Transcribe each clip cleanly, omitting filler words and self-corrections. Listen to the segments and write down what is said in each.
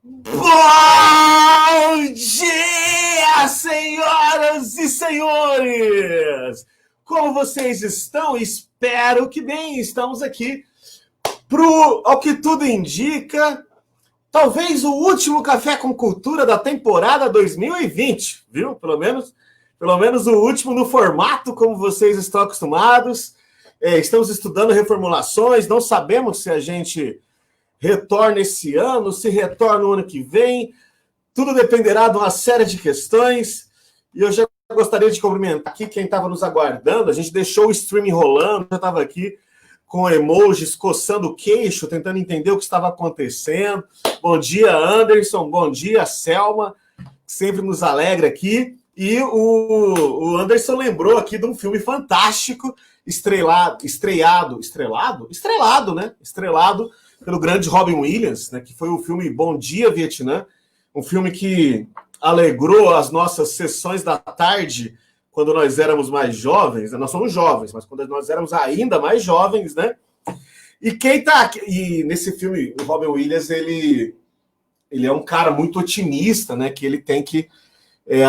Bom dia, senhoras e senhores! Como vocês estão? Espero que bem. Estamos aqui ao que tudo indica, talvez o último Café com Cultura da temporada 2020, viu? Pelo menos o último no formato como vocês estão acostumados. Estamos estudando reformulações, não sabemos se a gente retorna esse ano, se retorna no ano que vem. Tudo dependerá de uma série de questões. E eu já gostaria de cumprimentar aqui quem estava nos aguardando. A gente deixou o streaming rolando, já estava aqui com emojis, coçando o queixo, tentando entender o que estava acontecendo. Bom dia, Anderson. Bom dia, Selma, que sempre nos alegra aqui. E o Anderson lembrou aqui de um filme fantástico, estrelado pelo grande Robin Williams, né, que foi o filme Bom Dia, Vietnã, um filme que alegrou as nossas sessões da tarde quando nós éramos mais jovens. Nós somos jovens, mas quando nós éramos ainda mais jovens, né? E quem tá aqui, e nesse filme, o Robin Williams, ele é um cara muito otimista, né? Que ele tem que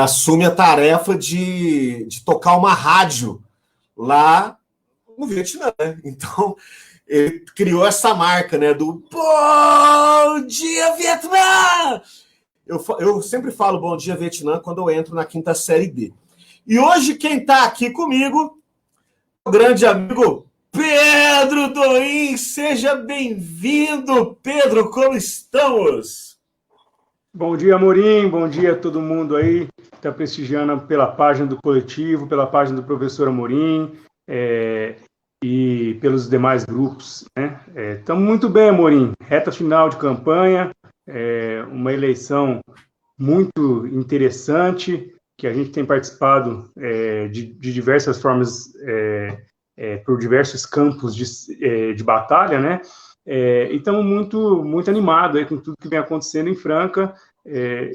assume a tarefa de tocar uma rádio lá no Vietnã, né? Então ele criou essa marca, né, do Bom Dia, Vietnã! Eu sempre falo Bom Dia, Vietnã quando eu entro na quinta série B. E hoje quem está aqui comigo é o grande amigo Pedro Doim. Seja bem-vindo, Pedro, como estamos? Bom dia, Amorim, bom dia a todo mundo aí que está prestigiando pela página do coletivo, pela página do professor Amorim, e pelos demais grupos, né? Estamos muito bem, Amorim, reta final de campanha, uma eleição muito interessante, que a gente tem participado de diversas formas, por diversos campos de batalha, né? E estamos muito animados aí com tudo que vem acontecendo em Franca.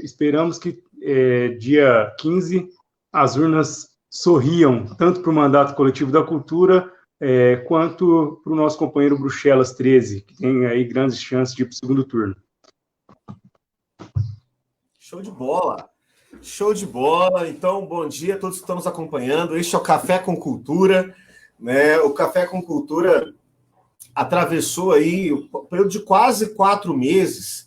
Esperamos que dia 15 as urnas sorriam, tanto para o mandato coletivo da cultura, quanto para o nosso companheiro Bruxelas 13, que tem aí grandes chances de ir para o segundo turno. Show de bola! Show de bola! Então, bom dia a todos que estão nos acompanhando. Este é o Café com Cultura, né? O Café com Cultura atravessou aí um período de quase 4 meses,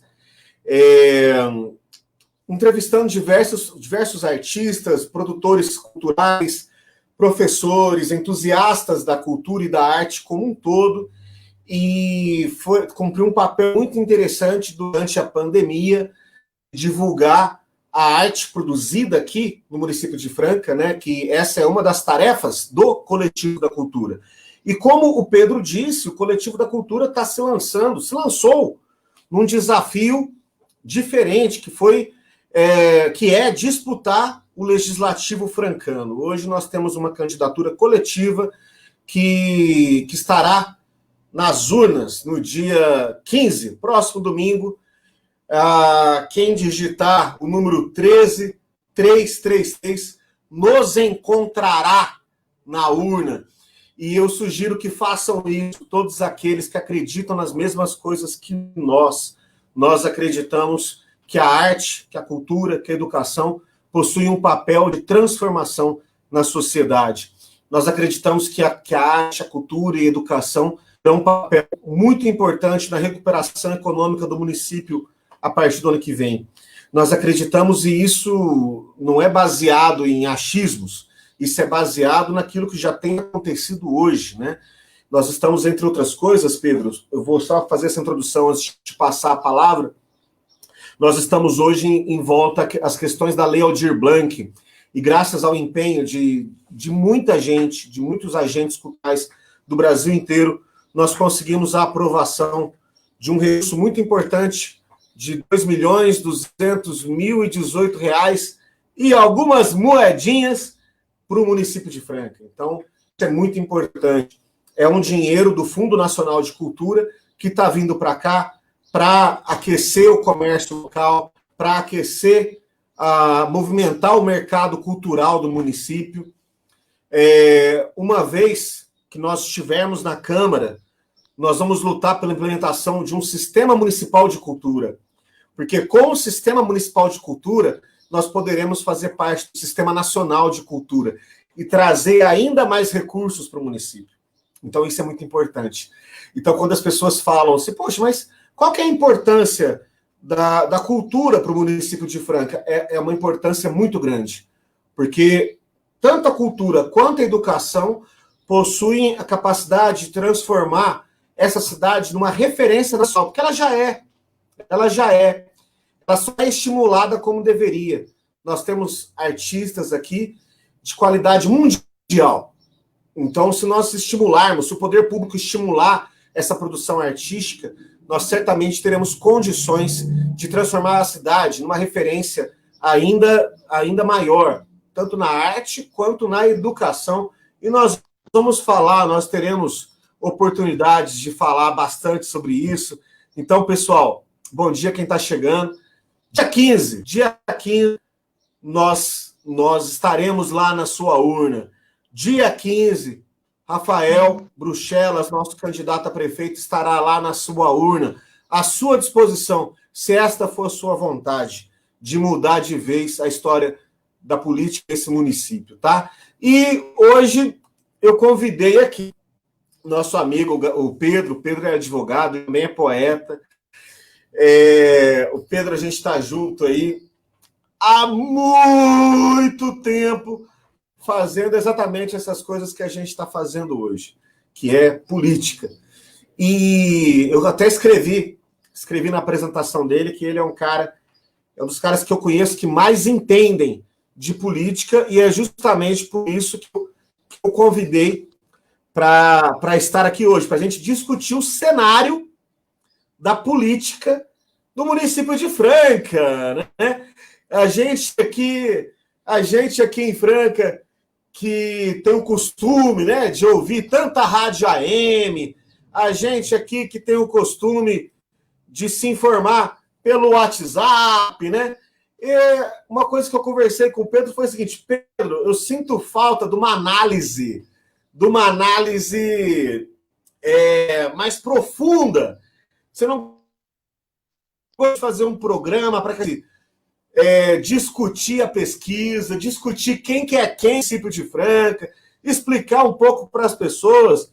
entrevistando diversos artistas, produtores culturais, professores, entusiastas da cultura e da arte como um todo, e cumpriu um papel muito interessante durante a pandemia, divulgar a arte produzida aqui no município de Franca, né, que essa é uma das tarefas do Coletivo da Cultura. E como o Pedro disse, o Coletivo da Cultura se lançou num desafio diferente, que é disputar o Legislativo francano. Hoje nós temos uma candidatura coletiva que estará nas urnas no dia 15, próximo domingo. Quem digitar o número 13333 nos encontrará na urna. E eu sugiro que façam isso todos aqueles que acreditam nas mesmas coisas que nós. Nós acreditamos que a arte, que a cultura, que a educação possuem um papel de transformação na sociedade. Nós acreditamos que a arte, a cultura e a educação têm um papel muito importante na recuperação econômica do município a partir do ano que vem. Nós acreditamos, e isso não é baseado em achismos, isso é baseado naquilo que já tem acontecido hoje, né? Nós estamos, entre outras coisas, Pedro, eu vou só fazer essa introdução antes de passar a palavra. Nós estamos hoje em volta às questões da Lei Aldir Blanc, e graças ao empenho de muita gente, de muitos agentes culturais do Brasil inteiro, nós conseguimos a aprovação de um recurso muito importante de R$ 2.200.018 e algumas moedinhas para o município de Franca. Então, isso é muito importante. É um dinheiro do Fundo Nacional de Cultura que está vindo para cá para aquecer o comércio local, para aquecer, movimentar o mercado cultural do município. Uma vez que nós estivermos na Câmara, nós vamos lutar pela implementação de um sistema municipal de cultura. Porque com o Sistema Municipal de Cultura, nós poderemos fazer parte do Sistema Nacional de Cultura e trazer ainda mais recursos para o município. Então, isso é muito importante. Então, quando as pessoas falam assim, poxa, mas qual que é a importância da cultura para o município de Franca? É uma importância muito grande, porque tanto a cultura quanto a educação possuem a capacidade de transformar essa cidade numa referência nacional, porque ela já é, ela só é estimulada como deveria. Nós temos artistas aqui de qualidade mundial. Então, se nós estimularmos, se o poder público estimular essa produção artística, nós certamente teremos condições de transformar a cidade numa referência ainda maior, tanto na arte quanto na educação. E nós vamos falar, nós teremos oportunidades de falar bastante sobre isso. Então, pessoal, bom dia quem está chegando. Dia 15, nós estaremos lá na sua urna. Dia 15, Rafael Bruxelas, nosso candidato a prefeito, estará lá na sua urna, à sua disposição, se esta for a sua vontade, de mudar de vez a história da política desse município, tá? E hoje eu convidei aqui nosso amigo, o Pedro. O Pedro é advogado, também é poeta. O Pedro, a gente está junto aí há muito tempo, fazendo exatamente essas coisas que a gente está fazendo hoje, que é política. E eu até escrevi na apresentação dele que ele é um dos caras que eu conheço que mais entendem de política, e é justamente por isso que eu convidei para estar aqui hoje, para a gente discutir o cenário da política do município de Franca, né? A gente aqui em Franca, que tem o costume, né, de ouvir tanta rádio AM, a gente aqui que tem o costume de se informar pelo WhatsApp, né? E uma coisa que eu conversei com o Pedro foi o seguinte: Pedro, eu sinto falta de uma análise mais profunda. Você não pode fazer um programa para discutir a pesquisa, discutir quem que é quem no município de Franca, explicar um pouco para as pessoas.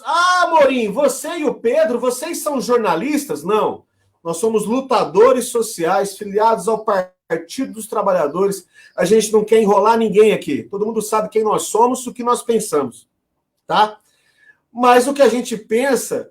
Amorim, você e o Pedro, vocês são jornalistas? Não. Nós somos lutadores sociais, filiados ao Partido dos Trabalhadores. A gente não quer enrolar ninguém aqui. Todo mundo sabe quem nós somos, o que nós pensamos, tá? Mas o que a gente pensa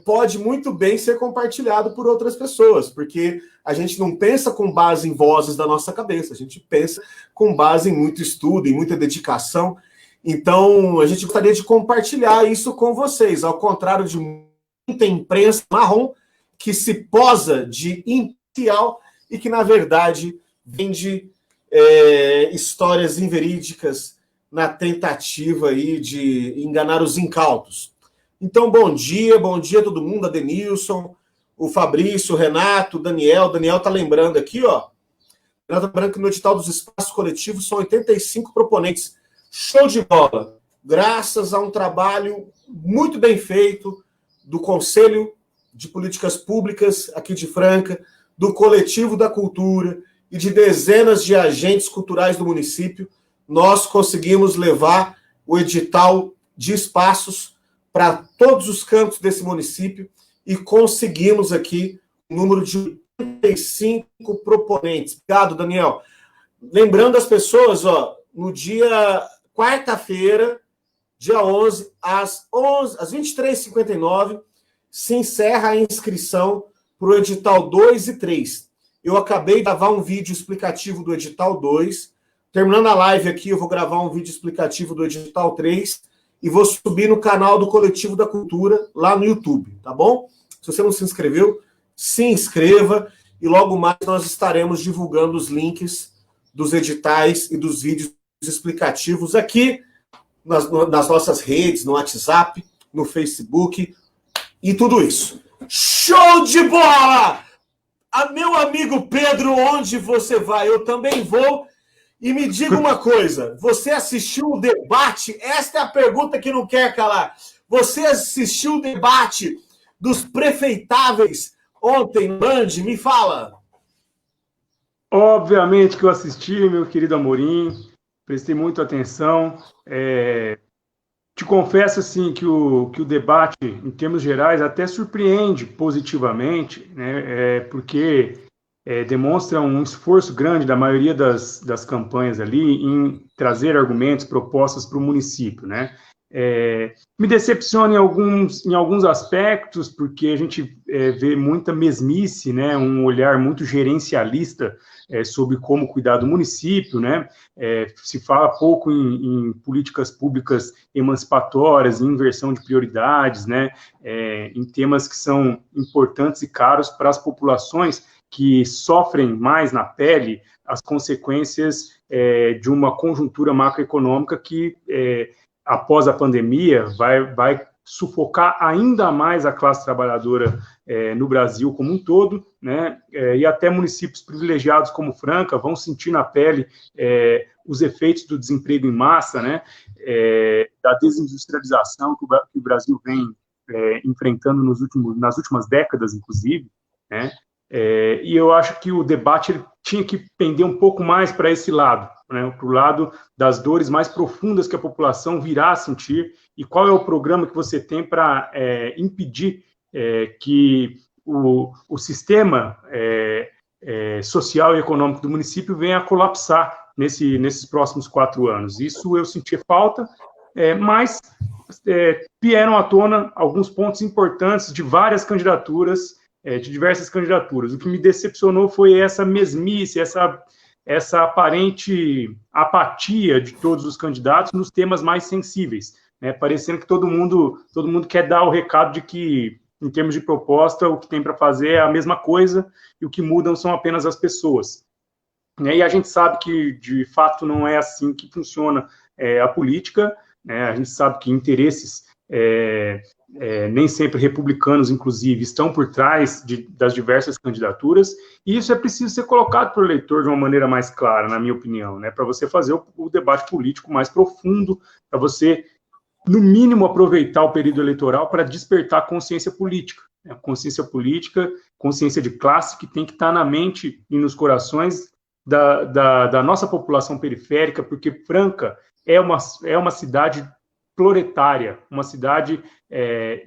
pode muito bem ser compartilhado por outras pessoas, porque a gente não pensa com base em vozes da nossa cabeça, a gente pensa com base em muito estudo, em muita dedicação. Então, a gente gostaria de compartilhar isso com vocês, ao contrário de muita imprensa marrom que se posa de imparcial e que, na verdade, vende histórias inverídicas na tentativa aí de enganar os incautos. Então, bom dia a todo mundo, a Denilson, o Fabrício, o Renato, o Daniel. O Daniel está lembrando aqui, ó. Está lembrando que no edital dos espaços coletivos são 85 proponentes. Show de bola. Graças a um trabalho muito bem feito do Conselho de Políticas Públicas aqui de Franca, do Coletivo da Cultura e de dezenas de agentes culturais do município, nós conseguimos levar o edital de espaços para todos os cantos desse município e conseguimos aqui o número de 85 proponentes. Obrigado, Daniel. Lembrando as pessoas, ó, no dia quarta-feira, dia 11, às 23h59, se encerra a inscrição para o edital 2 e 3. Eu acabei de gravar um vídeo explicativo do edital 2. Terminando a live aqui, eu vou gravar um vídeo explicativo do edital 3 e vou subir no canal do Coletivo da Cultura, lá no YouTube, tá bom? Se você não se inscreveu, se inscreva e logo mais nós estaremos divulgando os links dos editais e dos vídeos explicativos aqui nas nossas redes, no WhatsApp, no Facebook e tudo isso. Show de bola! Meu amigo Pedro, onde você vai? Eu também vou. E me diga uma coisa, você assistiu o debate? Esta é a pergunta que não quer calar. Você assistiu o debate dos prefeitáveis ontem, Band, me fala. Obviamente que eu assisti, meu querido Amorim, prestei muita atenção. Te confesso assim que o debate, em termos gerais, até surpreende positivamente, né? Porque demonstra um esforço grande da maioria das campanhas ali em trazer argumentos, propostas para o município, né? Me decepciona em alguns aspectos, porque a gente vê muita mesmice, né? Um olhar muito gerencialista sobre como cuidar do município, né? Se fala pouco em políticas públicas emancipatórias, em inversão de prioridades, né? Em temas que são importantes e caros para as populações que sofrem mais na pele as consequências de uma conjuntura macroeconômica que, após a pandemia, vai sufocar ainda mais a classe trabalhadora no Brasil como um todo, né? E até municípios privilegiados como Franca vão sentir na pele os efeitos do desemprego em massa, né? Da desindustrialização que o Brasil vem enfrentando nas últimas décadas, inclusive, né? E eu acho que o debate ele tinha que pender um pouco mais para esse lado, né? Para o lado das dores mais profundas que a população virá a sentir, e qual é o programa que você tem para impedir que o sistema social e econômico do município venha a colapsar nesses próximos 4 anos. Isso eu senti falta, mas vieram à tona alguns pontos importantes de várias candidaturas, de diversas candidaturas. O que me decepcionou foi essa mesmice, essa aparente apatia de todos os candidatos nos temas mais sensíveis, né? Parecendo que todo mundo quer dar o recado de que, em termos de proposta, o que tem para fazer é a mesma coisa e o que mudam são apenas as pessoas. E a gente sabe que, de fato, não é assim que funciona a política, né? A gente sabe que interesses nem sempre republicanos, inclusive, estão por trás das diversas candidaturas, e isso é preciso ser colocado para o eleitor de uma maneira mais clara, na minha opinião, né? Para você fazer o debate político mais profundo, para você, no mínimo, aproveitar o período eleitoral para despertar consciência política. Consciência política, consciência de classe, que tem que estar na mente e nos corações da nossa população periférica, porque Franca é uma cidade proletária, uma cidade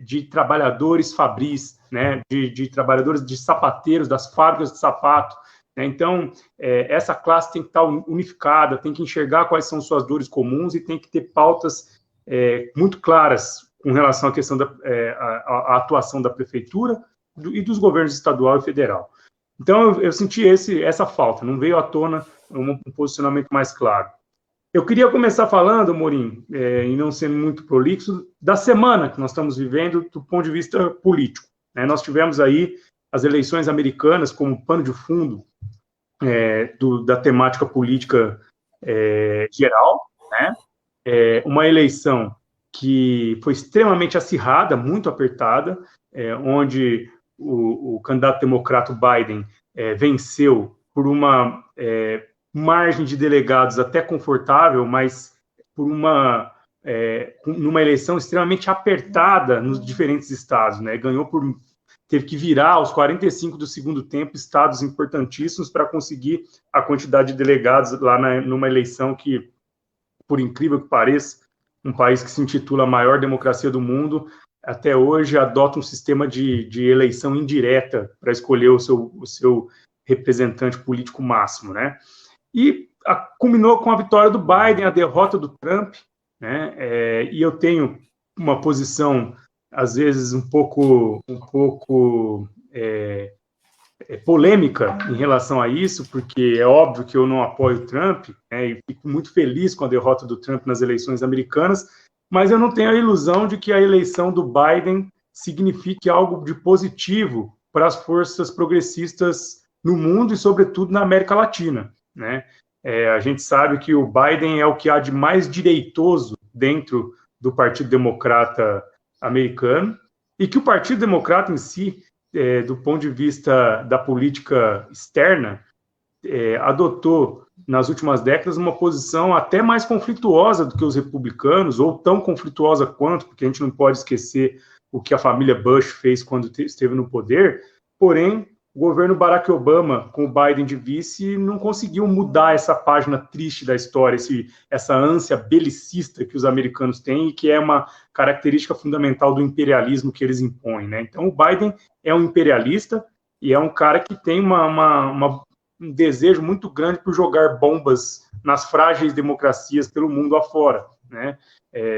de trabalhadores fabris, né, de trabalhadores, de sapateiros, das fábricas de sapato, né? Então, essa classe tem que estar unificada, tem que enxergar quais são suas dores comuns e tem que ter pautas muito claras com relação à questão à atuação da prefeitura e dos governos estadual e federal. Então, eu senti essa falta, não veio à tona um posicionamento mais claro. Eu queria começar falando, Amorim, e não sendo muito prolixo, da semana que nós estamos vivendo do ponto de vista político, né? Nós tivemos aí as eleições americanas como pano de fundo da temática política geral, né? Uma eleição que foi extremamente acirrada, muito apertada, onde o candidato democrata Biden venceu por uma margem de delegados até confortável, mas por numa eleição extremamente apertada nos diferentes estados, né? Teve que virar aos 45 do segundo tempo estados importantíssimos para conseguir a quantidade de delegados lá numa eleição que, por incrível que pareça, um país que se intitula a maior democracia do mundo, até hoje adota um sistema de eleição indireta para escolher o seu representante político máximo, né? E culminou com a vitória do Biden, a derrota do Trump, né? E eu tenho uma posição, às vezes, um pouco polêmica em relação a isso, porque é óbvio que eu não apoio o Trump, né? E fico muito feliz com a derrota do Trump nas eleições americanas, mas eu não tenho a ilusão de que a eleição do Biden signifique algo de positivo para as forças progressistas no mundo e, sobretudo, na América Latina, né? A gente sabe que o Biden é o que há de mais direitoso dentro do Partido Democrata americano e que o Partido Democrata em si, do ponto de vista da política externa, adotou nas últimas décadas uma posição até mais conflituosa do que os republicanos, ou tão conflituosa quanto, porque a gente não pode esquecer o que a família Bush fez quando esteve no poder, porém, o governo Barack Obama, com o Biden de vice, não conseguiu mudar essa página triste da história, essa ânsia belicista que os americanos têm e que é uma característica fundamental do imperialismo que eles impõem, né? Então, o Biden é um imperialista e é um cara que tem um desejo muito grande por jogar bombas nas frágeis democracias pelo mundo afora, né?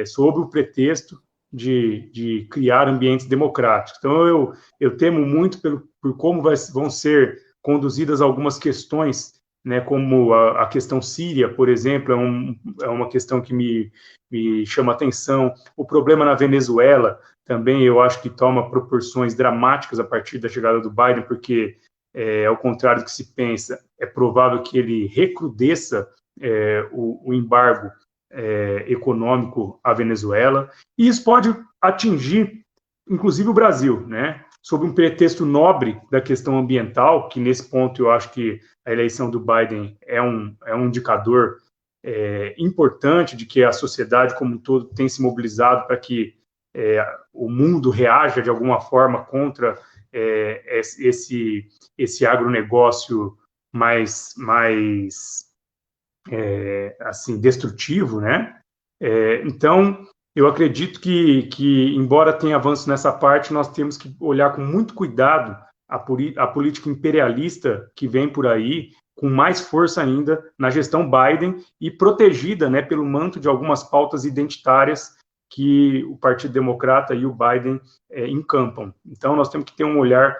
Sob o pretexto de criar ambientes democráticos. Então, eu temo muito por como vão ser conduzidas algumas questões, né, como a questão síria, por exemplo, é uma questão que me chama atenção. O problema na Venezuela também eu acho que toma proporções dramáticas a partir da chegada do Biden, porque, ao contrário do que se pensa, é provável que ele recrudesça o embargo econômico à Venezuela, e isso pode atingir, inclusive, o Brasil, né? Sob um pretexto nobre da questão ambiental, que nesse ponto eu acho que a eleição do Biden é um indicador importante de que a sociedade como um todo tem se mobilizado para que o mundo reaja de alguma forma contra esse agronegócio mais assim, destrutivo, né? Então, eu acredito que, embora tenha avanço nessa parte, nós temos que olhar com muito cuidado a política imperialista que vem por aí, com mais força ainda na gestão Biden e protegida, né, pelo manto de algumas pautas identitárias que o Partido Democrata e o Biden encampam. Então, nós temos que ter um olhar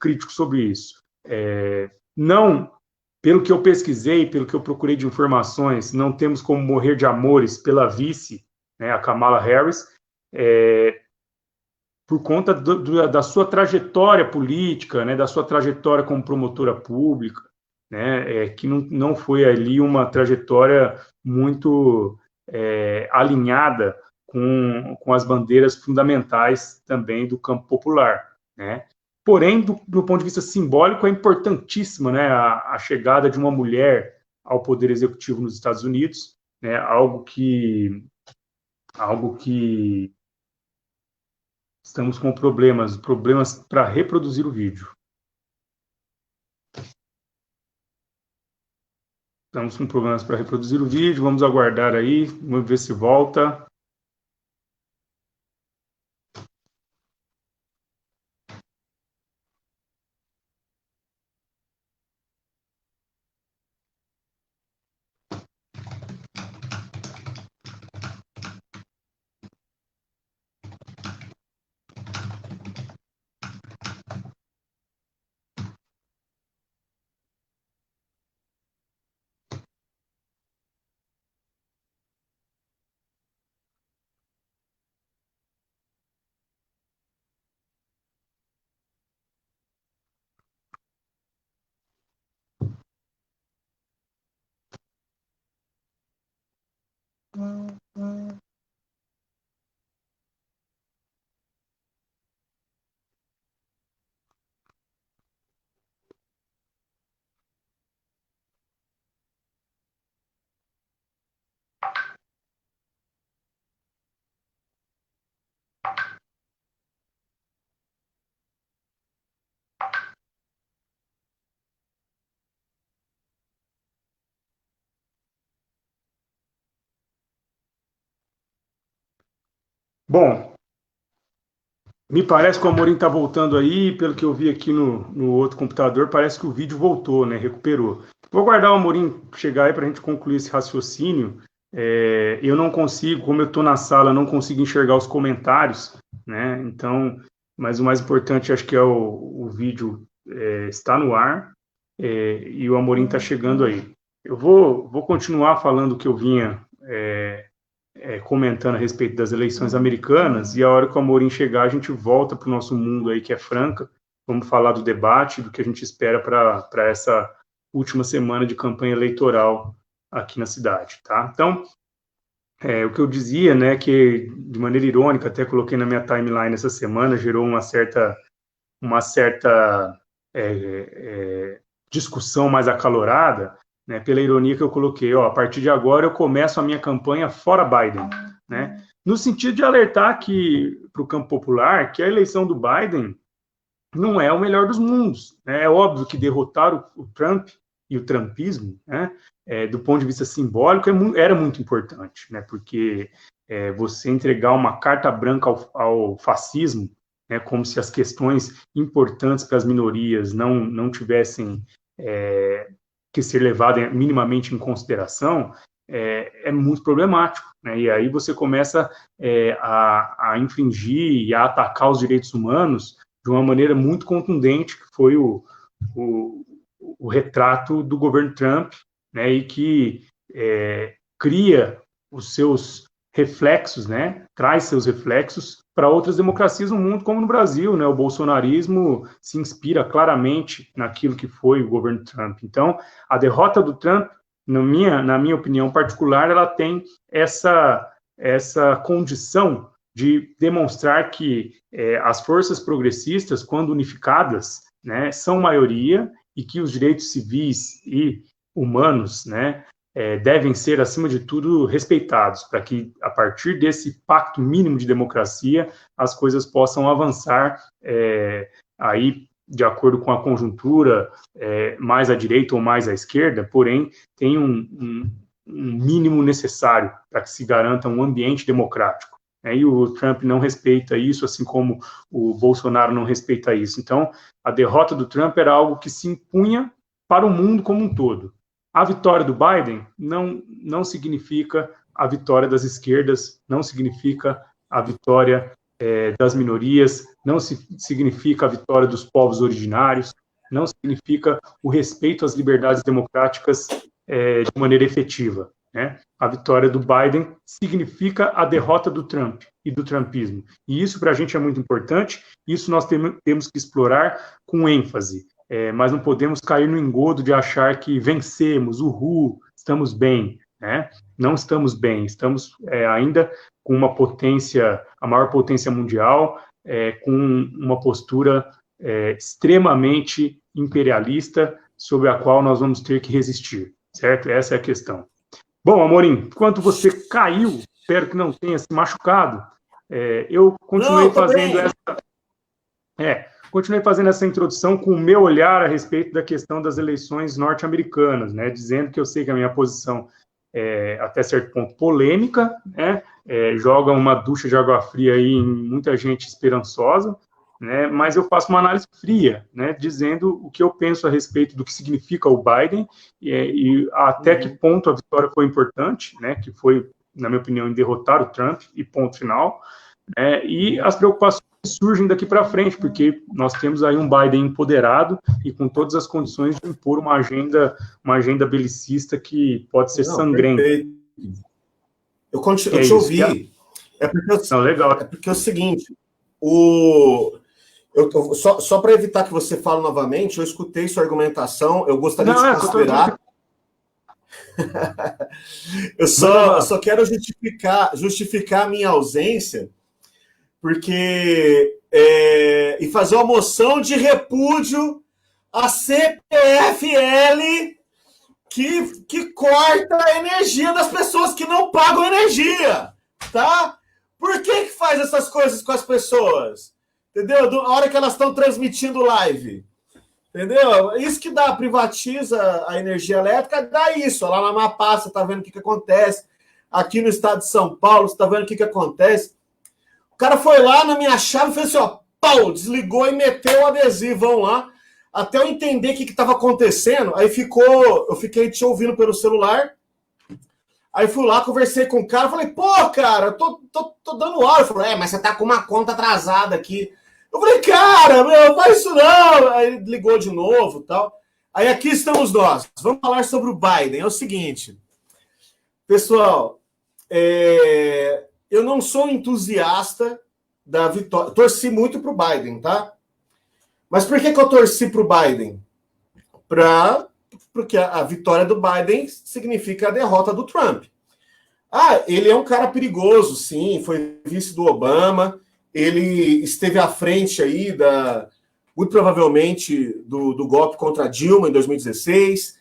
crítico sobre isso. Não... Pelo que eu pesquisei, pelo que eu procurei de informações, não temos como morrer de amores pela vice, né, a Kamala Harris, por conta da sua trajetória política, né, da sua trajetória como promotora pública, né, que não foi ali uma trajetória muito alinhada com as bandeiras fundamentais também do campo popular, né? Porém, do ponto de vista simbólico, é importantíssima, né, a chegada de uma mulher ao poder executivo nos Estados Unidos, né, algo que estamos com problemas para reproduzir o vídeo. Estamos com problemas para reproduzir o vídeo, vamos aguardar aí, vamos ver se volta. Bom, me parece que o Amorim está voltando aí, pelo que eu vi aqui no outro computador, parece que o vídeo voltou, né? Recuperou. Vou aguardar o Amorim chegar aí para a gente concluir esse raciocínio. Eu não consigo, como eu estou na sala, não consigo enxergar os comentários, né? Então, mas o mais importante, acho que é o vídeo está no ar e o Amorim está chegando aí. Eu vou continuar falando o que eu vinha comentando a respeito das eleições americanas, e a hora que o Amorim chegar, a gente volta para o nosso mundo aí, que é Franca, vamos falar do debate, do que a gente espera para essa última semana de campanha eleitoral aqui na cidade, tá? Então, o que eu dizia, né, que de maneira irônica, até coloquei na minha timeline essa semana, gerou uma certa discussão mais acalorada, né, pela ironia que eu coloquei, a partir de agora eu começo a minha campanha fora Biden, né, no sentido de alertar para o campo popular que a eleição do Biden não é o melhor dos mundos. É óbvio que derrotar o Trump e o trumpismo, né, do ponto de vista simbólico, era muito importante, né, porque você entregar uma carta branca ao fascismo, né, como se as questões importantes para as minorias não tivessem que ser levadas minimamente em consideração, é muito problemático, né, e aí você começa a infringir e a atacar os direitos humanos de uma maneira muito contundente, que foi o retrato do governo Trump, né, e que cria os seus reflexos, né, traz seus reflexos para outras democracias no mundo, como no Brasil, né, o bolsonarismo se inspira claramente naquilo que foi o governo Trump. Então, a derrota do Trump, na minha opinião particular, ela tem essa condição de demonstrar que as forças progressistas, quando unificadas, né, são maioria, e que os direitos civis e humanos, né, devem ser, acima de tudo, respeitados, para que, a partir desse pacto mínimo de democracia, as coisas possam avançar aí, de acordo com a conjuntura, mais à direita ou mais à esquerda, porém, tem um mínimo necessário para que se garanta um ambiente democrático. E o Trump não respeita isso, assim como o Bolsonaro não respeita isso. Então, a derrota do Trump era algo que se impunha para o mundo como um todo. A vitória do Biden não significa a vitória das esquerdas, não significa a vitória das minorias, não significa a vitória dos povos originários, não significa o respeito às liberdades democráticas de maneira efetiva, né? A vitória do Biden significa a derrota do Trump e do trumpismo. E isso para a gente é muito importante, isso nós temos que explorar com ênfase, mas não podemos cair no engodo de achar que vencemos, uhul, estamos bem, né? Não estamos bem, estamos ainda com uma potência, a maior potência mundial, com uma postura extremamente imperialista, sobre a qual nós vamos ter que resistir, certo? Essa é a questão. Bom, Amorim, enquanto você caiu, espero que não tenha se machucado, eu continuei fazendo essa introdução com o meu olhar a respeito da questão das eleições norte-americanas, né, dizendo que eu sei que a minha posição é, até certo ponto, polêmica, né, joga uma ducha de água fria aí em muita gente esperançosa, né, mas eu faço uma análise fria, né, dizendo o que eu penso a respeito do que significa o Biden e até que ponto a vitória foi importante, né, que foi, na minha opinião, em derrotar o Trump e ponto final, e as preocupações surgem daqui para frente, porque nós temos aí um Biden empoderado e com todas as condições de impor uma agenda belicista que pode ser sangrenta. Perfeito. Eu te ouvi. Legal. É porque é o seguinte, só para evitar que você fale novamente, eu escutei sua argumentação, eu gostaria de considerar. Eu só quero justificar a minha ausência, porque e fazer uma moção de repúdio à CPFL que corta a energia das pessoas que não pagam energia, tá? Por que faz essas coisas com as pessoas? Entendeu? A hora que elas estão transmitindo live. Entendeu? Isso que privatiza a energia elétrica, dá isso. Lá na Amapá, você está vendo o que acontece. Aqui no estado de São Paulo, você está vendo o que acontece. O cara foi lá na minha chave e fez assim, ó, pau, desligou e meteu o adesivão lá, até eu entender o que estava acontecendo. Aí eu fiquei te ouvindo pelo celular. Aí fui lá, conversei com o cara, falei, pô, cara, tô dando hora. Ele falou, mas você tá com uma conta atrasada aqui. Eu falei, cara, não faz isso não. Aí ele ligou de novo e tal. Aí aqui estamos nós. Vamos falar sobre o Biden. É o seguinte, pessoal, eu não sou entusiasta da vitória. Torci muito pro Biden, tá? Mas por que eu torci pro Biden? Porque a vitória do Biden significa a derrota do Trump. Ele é um cara perigoso, sim, foi vice do Obama, ele esteve à frente aí, muito provavelmente, do golpe contra a Dilma em 2016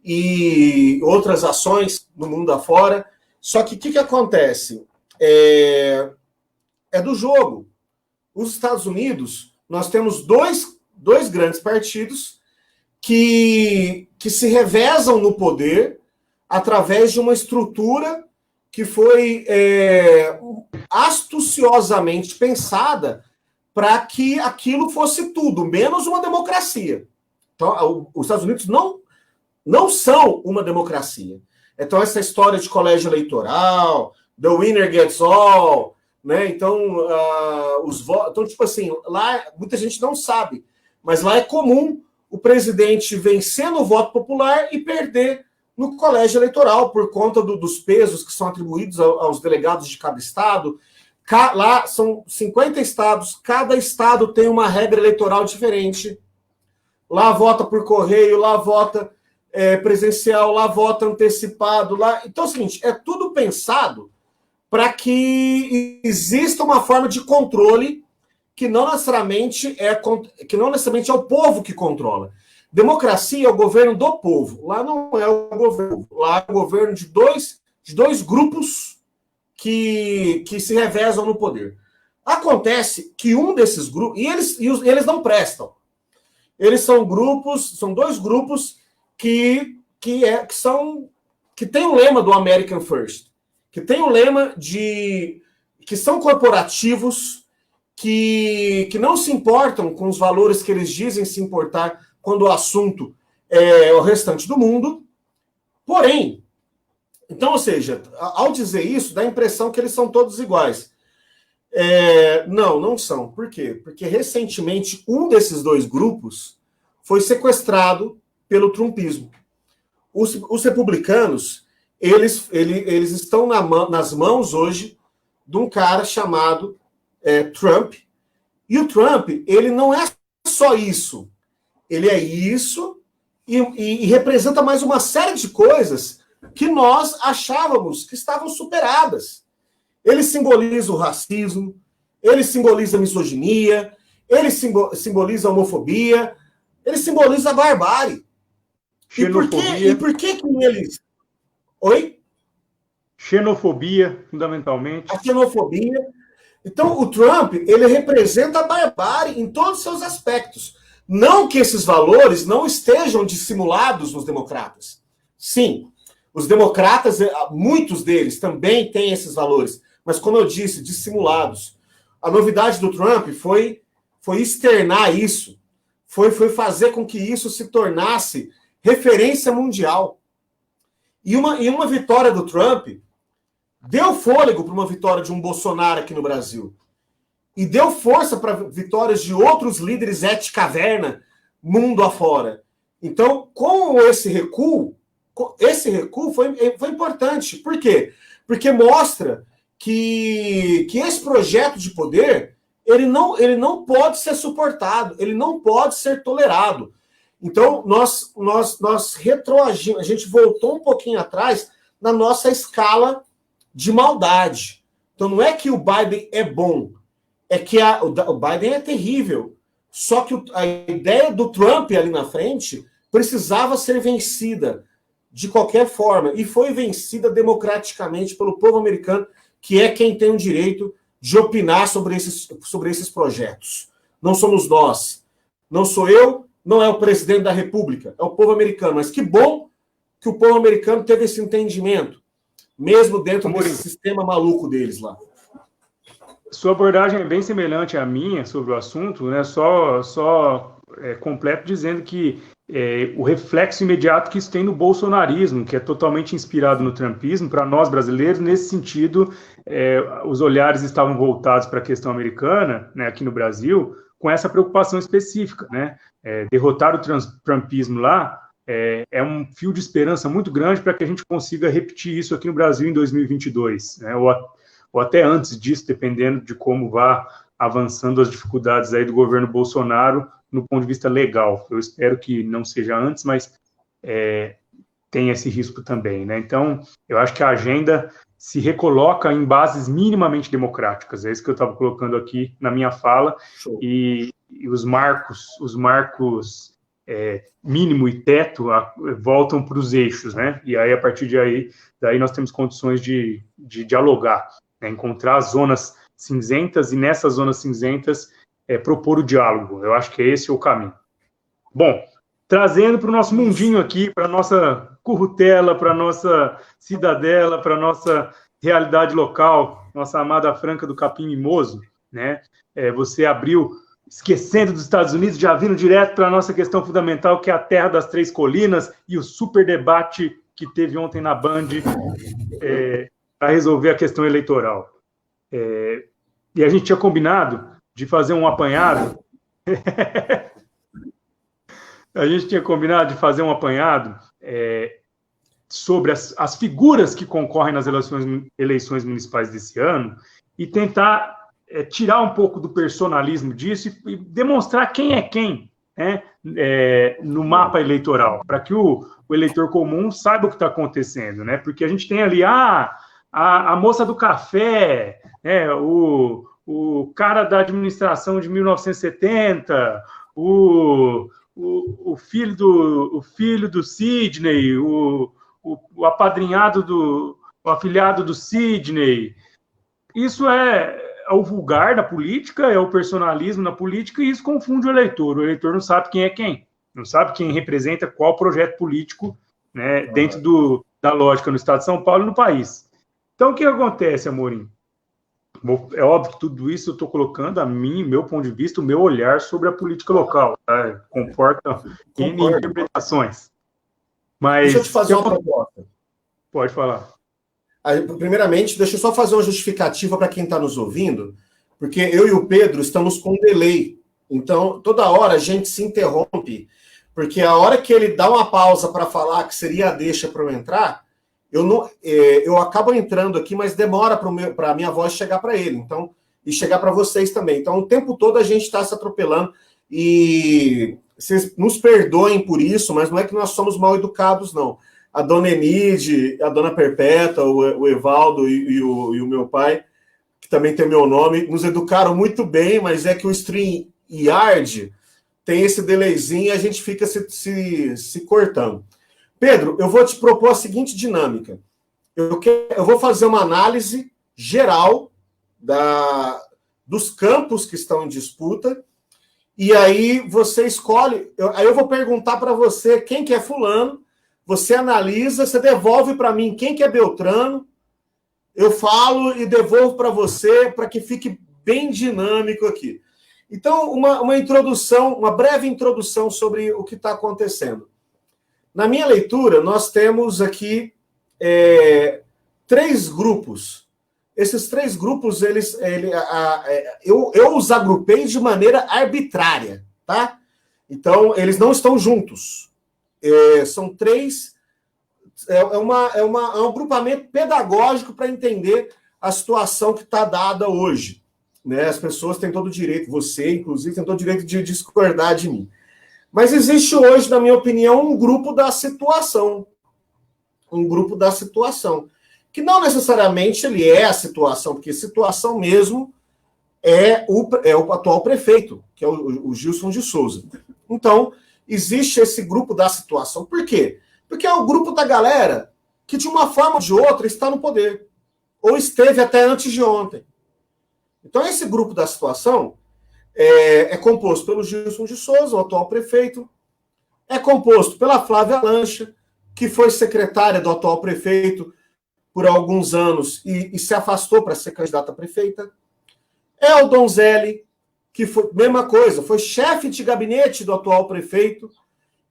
e outras ações no mundo afora. Só que o que acontece? É do jogo. Os Estados Unidos, nós temos dois dois grandes partidos que se revezam no poder através de uma estrutura que foi astuciosamente pensada para que aquilo fosse tudo, menos uma democracia. Então, os Estados Unidos não são uma democracia. Então, essa história de colégio eleitoral, the winner gets all, né? Então, os votos. Então, tipo assim, lá muita gente não sabe, mas lá é comum o presidente vencer no voto popular e perder no colégio eleitoral, por conta dos pesos que são atribuídos aos delegados de cada estado. Lá são 50 estados, cada estado tem uma regra eleitoral diferente. Lá vota por correio, lá vota presencial, lá vota antecipado. Lá... Então é o seguinte, é tudo pensado para que exista uma forma de controle que não necessariamente é o povo que controla. Democracia é o governo do povo. Lá não é o governo. Lá é o governo de dois grupos que se revezam no poder. Acontece que um desses grupos... E eles não prestam. Eles são dois grupos que tem o lema do American First, que tem o lema que são corporativos, que não se importam com os valores que eles dizem se importar quando o assunto é o restante do mundo. Porém, então, ou seja, ao dizer isso, dá a impressão que eles são todos iguais. Não são. Por quê? Porque recentemente um desses dois grupos foi sequestrado pelo trumpismo. Os republicanos, eles estão nas mãos hoje de um cara chamado Trump. E o Trump, ele não é só isso. Ele é isso e representa mais uma série de coisas que nós achávamos que estavam superadas. Ele simboliza o racismo, ele simboliza a misoginia, ele simboliza a homofobia, ele simboliza a barbárie. Xenofobia. E por que eles... Oi? Xenofobia, fundamentalmente. A xenofobia. Então, o Trump, ele representa a barbárie em todos os seus aspectos. Não que esses valores não estejam dissimulados nos democratas. Sim, os democratas, muitos deles também têm esses valores, mas como eu disse, dissimulados. A novidade do Trump foi externar isso, foi fazer com que isso se tornasse referência mundial. E uma vitória do Trump deu fôlego para uma vitória de um Bolsonaro aqui no Brasil. E deu força para vitórias de outros líderes et-caverna, mundo afora. Então, com esse recuo foi importante. Por quê? Porque mostra que esse projeto de poder ele não pode ser suportado, ele não pode ser tolerado. Então, nós retroagimos, a gente voltou um pouquinho atrás na nossa escala de maldade. Então, não é que o Biden é bom, é que o Biden é terrível. Só que a ideia do Trump ali na frente precisava ser vencida de qualquer forma. E foi vencida democraticamente pelo povo americano, que é quem tem o direito de opinar sobre esses projetos. Não somos nós. Não sou eu, não é o presidente da República, é o povo americano. Mas que bom que o povo americano teve esse entendimento, mesmo dentro desse sistema maluco deles lá. Sua abordagem é bem semelhante à minha sobre o assunto, né? Só completo dizendo que o reflexo imediato que isso tem no bolsonarismo, que é totalmente inspirado no trumpismo, para nós brasileiros, nesse sentido, os olhares estavam voltados para a questão americana, né, aqui no Brasil, com essa preocupação específica, né? Derrotar o trumpismo lá é um fio de esperança muito grande para que a gente consiga repetir isso aqui no Brasil em 2022, né? Ou até antes disso, dependendo de como vá avançando as dificuldades aí do governo Bolsonaro no ponto de vista legal. Eu espero que não seja antes, mas tem esse risco também, né? Então, eu acho que a agenda se recoloca em bases minimamente democráticas. É isso que eu estava colocando aqui na minha fala. E os marcos mínimo e teto voltam para os eixos, né? E aí, a partir daí nós temos condições de dialogar, né? Encontrar zonas cinzentas e nessas zonas cinzentas propor o diálogo. Eu acho que esse é o caminho. Bom, trazendo para o nosso mundinho aqui, para a nossa currutela, para a nossa cidadela, para a nossa realidade local, nossa amada Franca do Capim Mimoso, né? Você abriu, esquecendo dos Estados Unidos, já vindo direto para a nossa questão fundamental, que é a Terra das Três Colinas e o super debate que teve ontem na Band para resolver a questão eleitoral. E a gente tinha combinado de fazer um apanhado. A gente tinha combinado de fazer um apanhado sobre as figuras que concorrem nas eleições municipais desse ano e tentar tirar um pouco do personalismo disso e demonstrar quem é quem, né, no mapa eleitoral, para que o eleitor comum saiba o que está acontecendo, né? Porque a gente tem ali a moça do café, o cara da administração de 1970, o filho do Sidney, o apadrinhado o afilhado do Sidney. Isso é o vulgar da política, é o personalismo na política, e isso confunde o eleitor. O eleitor não sabe quem é quem, não sabe quem representa qual projeto político, né, dentro da lógica no estado de São Paulo e no país. Então, o que acontece, Amorim? É óbvio que tudo isso eu estou colocando a mim, meu ponto de vista, o meu olhar sobre a política local. Tá? Comporta N interpretações. Mas, deixa eu te fazer uma proposta. Pode falar. Primeiramente, deixa eu só fazer uma justificativa para quem está nos ouvindo, porque eu e o Pedro estamos com um delay. Então, toda hora a gente se interrompe, porque a hora que ele dá uma pausa para falar que seria a deixa para eu entrar, eu acabo entrando aqui, mas demora para a minha voz chegar para ele, então, e chegar para vocês também. Então, o tempo todo a gente está se atropelando, e vocês nos perdoem por isso, mas não é que nós somos mal educados, não. A dona Enide, a dona Perpétua, o Evaldo e o meu pai, que também tem meu nome, nos educaram muito bem, mas é que o StreamYard tem esse delayzinho e a gente fica se cortando. Pedro, eu vou te propor a seguinte dinâmica. Eu vou fazer uma análise geral dos campos que estão em disputa, e aí você escolhe, aí eu vou perguntar para você quem que é fulano, você analisa, você devolve para mim quem que é Beltrano, eu falo e devolvo para você, para que fique bem dinâmico aqui. Então, uma introdução, uma breve introdução sobre o que está acontecendo. Na minha leitura, nós temos aqui 3 grupos. Esses 3 grupos, eu os agrupei de maneira arbitrária, tá? Então, eles não estão juntos. São 3... É um agrupamento pedagógico para entender a situação que está dada hoje. Né? As pessoas têm todo o direito, você, inclusive, tem todo o direito de discordar de mim. Mas existe hoje, na minha opinião, um grupo da situação. Um grupo da situação. Que não necessariamente ele é a situação, porque situação mesmo é o atual prefeito, que é o Gilson de Souza. Então, existe esse grupo da situação. Por quê? Porque é o grupo da galera que, de uma forma ou de outra, está no poder. Ou esteve até antes de ontem. Então, esse grupo da situação é composto pelo Gilson de Souza, o atual prefeito, é composto pela Flávia Lancha, que foi secretária do atual prefeito por alguns anos e se afastou para ser candidata a prefeita. É o Donzelli, que foi mesma coisa, foi chefe de gabinete do atual prefeito,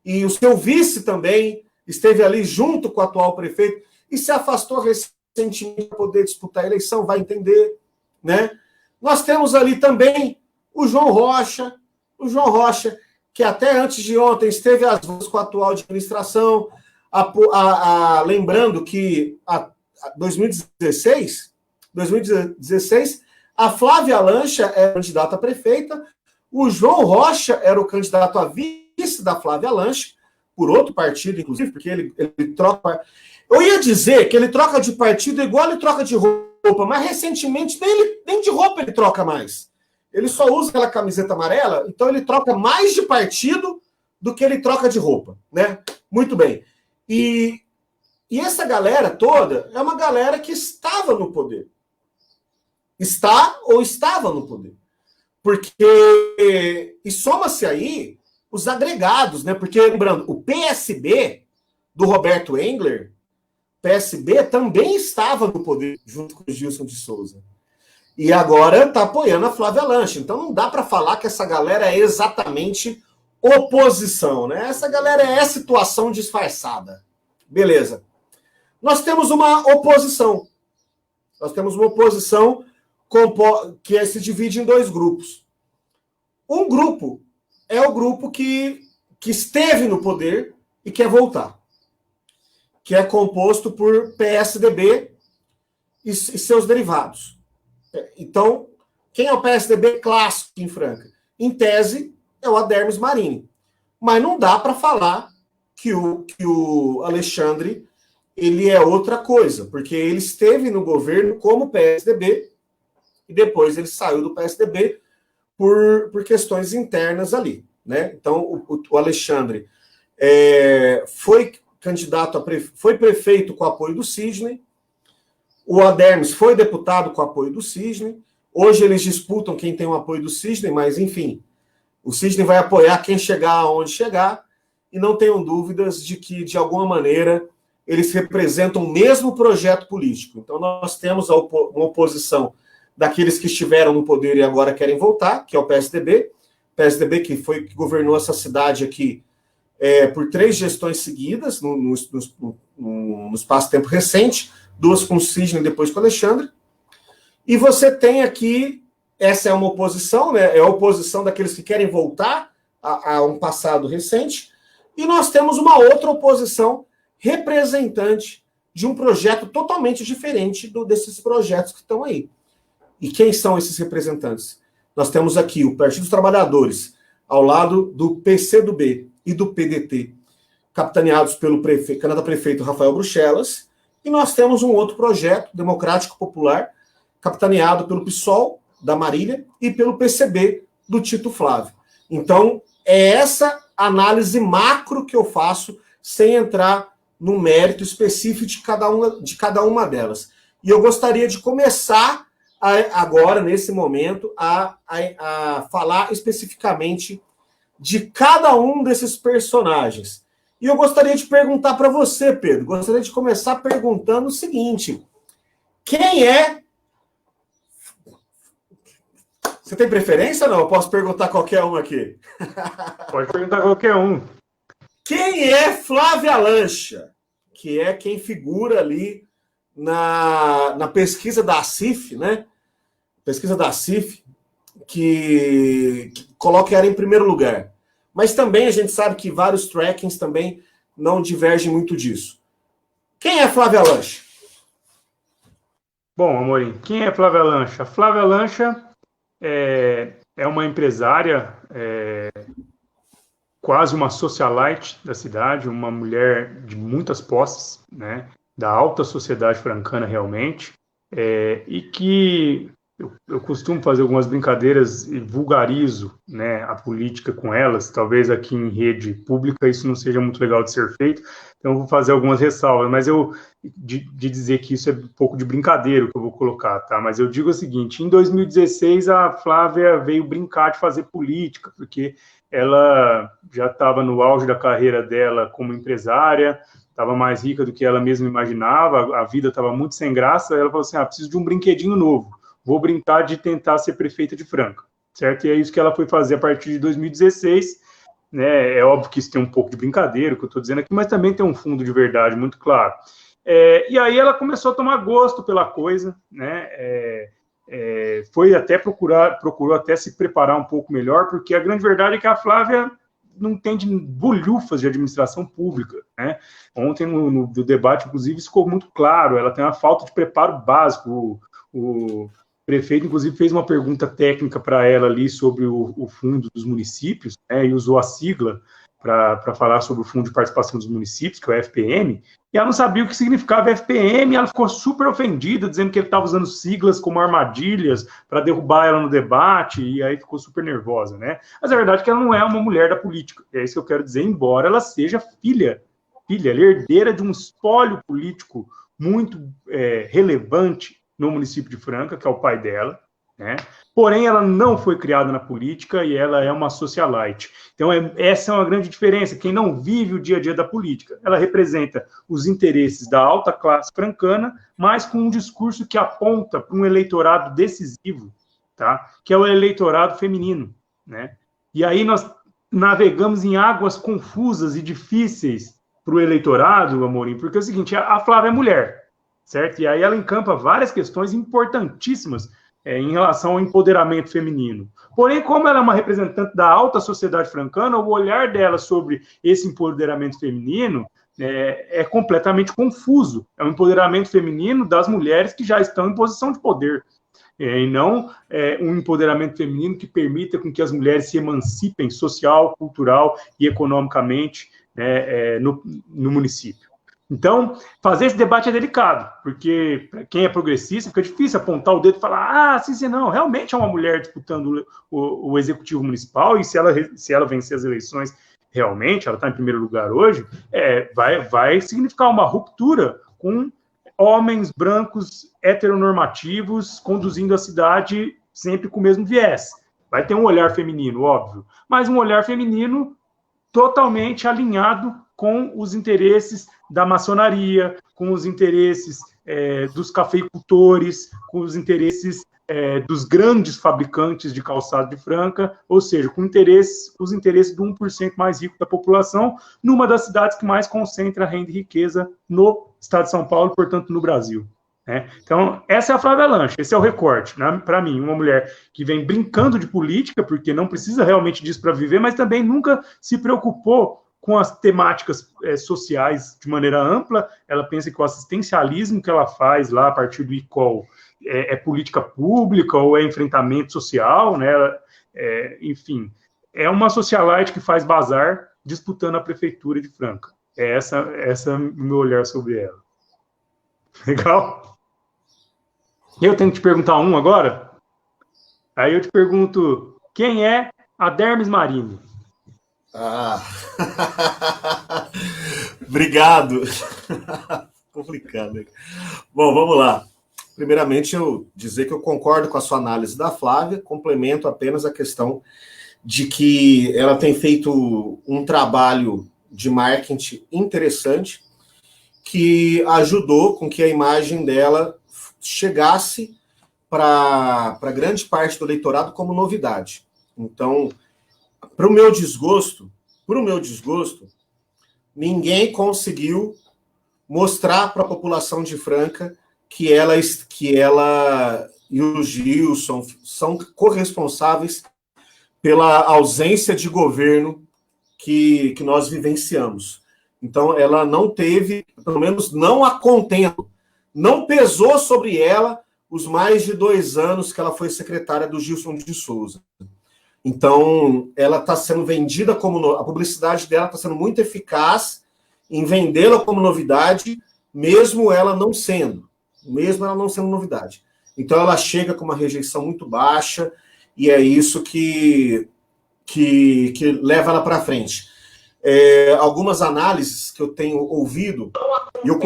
e o seu vice também esteve ali junto com o atual prefeito e se afastou recentemente para poder disputar a eleição, vai entender, né? Nós temos ali também o João Rocha, que até antes de ontem esteve às vezes com a atual administração, lembrando que em 2016, a Flávia Lancha era candidata a prefeita, o João Rocha era o candidato a vice da Flávia Lancha, por outro partido, inclusive, porque ele troca... Eu ia dizer que ele troca de partido igual ele troca de roupa, mas recentemente nem de roupa ele troca mais. Ele só usa aquela camiseta amarela, então ele troca mais de partido do que ele troca de roupa, né? Muito bem. E essa galera toda é uma galera que estava no poder. Está ou estava no poder. Porque, e soma-se aí os agregados, né? Porque, lembrando, o PSB do Roberto Engler, PSB também estava no poder junto com o Gilson de Souza. E agora está apoiando a Flávia Lancha. Então não dá para falar que essa galera é exatamente oposição, né? Essa galera é situação disfarçada. Beleza. Nós temos uma oposição. Nós temos uma oposição que se divide em dois grupos. Um grupo é o grupo que esteve no poder e quer voltar, que é composto por PSDB e seus derivados. Então, quem é o PSDB clássico em Franca? Em tese, é o Adermis Marini. Mas não dá para falar que o Alexandre ele é outra coisa, porque ele esteve no governo como PSDB e depois ele saiu do PSDB por questões internas ali, né? Então, o Alexandre foi candidato foi prefeito com o apoio do Sidney, o Adermis foi deputado com o apoio do Sidney, hoje eles disputam quem tem o apoio do Sidney, mas enfim, o Sidney vai apoiar quem chegar aonde chegar, e não tenham dúvidas de que, de alguma maneira, eles representam o mesmo projeto político. Então, nós temos uma oposição daqueles que estiveram no poder e agora querem voltar, que é o PSDB. PSDB que governou essa cidade aqui por 3 gestões seguidas, no espaço-tempo recente, 2 com o Sidney e depois com o Alexandre. E você tem aqui, essa é uma oposição, né? É a oposição daqueles que querem voltar a um passado recente. E nós temos uma outra oposição representante de um projeto totalmente diferente desses projetos que estão aí. E quem são esses representantes? Nós temos aqui o Partido dos Trabalhadores, ao lado do PCdoB e do PDT, capitaneados pelo candidato a prefeito Rafael Bruxelas, e nós temos um outro projeto democrático popular, capitaneado pelo PSOL, da Marília, e pelo PCB, do Tito Flávio. Então, é essa análise macro que eu faço, sem entrar no mérito específico de cada uma delas. E eu gostaria de começar agora, nesse momento, a falar especificamente de cada um desses personagens. E eu gostaria de perguntar para você, Pedro, gostaria de começar perguntando o seguinte: quem é... Você tem preferência ou não? Eu posso perguntar qualquer um aqui? Pode perguntar qualquer um. Quem é Flávia Lancha? Que é quem figura ali na pesquisa da CIF, né? Pesquisa da CIF, que coloca ela em primeiro lugar. Mas também a gente sabe que vários trackings também não divergem muito disso. Quem é Flávia Lancha? Bom, Amorim, quem é Flávia Lancha? Flávia Lancha é uma empresária, quase uma socialite da cidade, uma mulher de muitas posses, né, da alta sociedade francana realmente, e que eu costumo fazer algumas brincadeiras e vulgarizo, né, a política com elas. Talvez aqui em rede pública isso não seja muito legal de ser feito, então eu vou fazer algumas ressalvas, mas de dizer que isso é um pouco de brincadeira que eu vou colocar, tá? Mas eu digo o seguinte: em 2016 a Flávia veio brincar de fazer política, porque ela já estava no auge da carreira dela como empresária, estava mais rica do que ela mesma imaginava, a vida estava muito sem graça. Ela falou assim: preciso de um brinquedinho novo, vou brincar de tentar ser prefeita de Franca, certo? E é isso que ela foi fazer a partir de 2016, né? É óbvio que isso tem um pouco de brincadeira, o que eu estou dizendo aqui, mas também tem um fundo de verdade muito claro. E aí ela começou a tomar gosto pela coisa, né? Foi até procurou até se preparar um pouco melhor, porque a grande verdade é que a Flávia não entende bolhufas de administração pública, né? Ontem no debate, inclusive, isso ficou muito claro. Ela tem uma falta de preparo básico. O prefeito, inclusive, fez uma pergunta técnica para ela ali sobre o fundo dos municípios, né, e usou a sigla para falar sobre o Fundo de Participação dos Municípios, que é o FPM, e ela não sabia o que significava FPM, e ela ficou super ofendida, dizendo que ele estava usando siglas como armadilhas para derrubar ela no debate, e aí ficou super nervosa, né? Mas a verdade é que ela não é uma mulher da política, é isso que eu quero dizer, embora ela seja filha, herdeira de um espólio político muito relevante no município de Franca, que é o pai dela, né? Porém, ela não foi criada na política e ela é uma socialite. Então, essa é uma grande diferença. Quem não vive o dia a dia da política, ela representa os interesses da alta classe francana, mas com um discurso que aponta para um eleitorado decisivo, tá? Que é o eleitorado feminino, né? E aí nós navegamos em águas confusas e difíceis para o eleitorado, Amorim, porque é o seguinte, a Flávia é mulher, certo? E aí ela encampa várias questões importantíssimas em relação ao empoderamento feminino. Porém, como ela é uma representante da alta sociedade francana, o olhar dela sobre esse empoderamento feminino é completamente confuso. É um empoderamento feminino das mulheres que já estão em posição de poder, e não um empoderamento feminino que permita com que as mulheres se emancipem social, cultural e economicamente no município. Então, fazer esse debate é delicado, porque para quem é progressista fica difícil apontar o dedo e falar, sim, não, realmente é uma mulher disputando o executivo municipal, e se ela vencer as eleições, realmente, ela está em primeiro lugar hoje, vai significar uma ruptura com homens brancos heteronormativos conduzindo a cidade sempre com o mesmo viés. Vai ter um olhar feminino, óbvio, mas um olhar feminino totalmente alinhado com os interesses da maçonaria, com os interesses dos cafeicultores, com os interesses dos grandes fabricantes de calçado de Franca, ou seja, com os interesses do 1% mais rico da população, numa das cidades que mais concentra renda e riqueza no estado de São Paulo, portanto, no Brasil. Então, essa é a Flávia Lancha, esse é o recorte, né? Para mim, uma mulher que vem brincando de política, porque não precisa realmente disso para viver, mas também nunca se preocupou com as temáticas sociais de maneira ampla. Ela pensa que o assistencialismo que ela faz lá a partir do ICOL é política pública ou é enfrentamento social, né? Enfim, é uma socialite que faz bazar disputando a prefeitura de Franca. Essa é o meu olhar sobre ela. Legal? Eu tenho que te perguntar um agora? Aí eu te pergunto, quem é a Dermis Marini? Obrigado. Complicado. Bom, vamos lá. Primeiramente, eu dizer que eu concordo com a sua análise da Flávia, complemento apenas a questão de que ela tem feito um trabalho de marketing interessante que ajudou com que a imagem dela chegasse para grande parte do eleitorado como novidade. Então, para o meu desgosto, ninguém conseguiu mostrar para a população de Franca que ela e o Gilson são corresponsáveis pela ausência de governo que nós vivenciamos. Então, ela não teve, pelo menos não a contento, não pesou sobre ela os mais de 2 anos que ela foi secretária do Gilson de Souza. Então, ela está sendo vendida como... A publicidade dela está sendo muito eficaz em vendê-la como novidade, mesmo ela não sendo novidade. Então, ela chega com uma rejeição muito baixa, e é isso que leva ela para frente. Algumas análises que eu tenho ouvido, e eu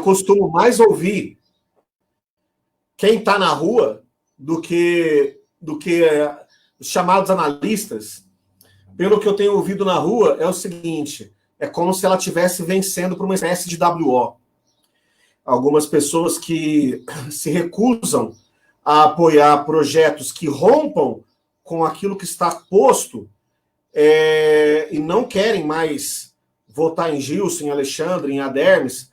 costumo mais ouvir quem está na rua do que os chamados analistas. Pelo que eu tenho ouvido na rua, é o seguinte: é como se ela estivesse vencendo por uma espécie de WO. Algumas pessoas que se recusam a apoiar projetos que rompam com aquilo que está posto e não querem mais votar em Gilson, em Alexandre, em Adermis,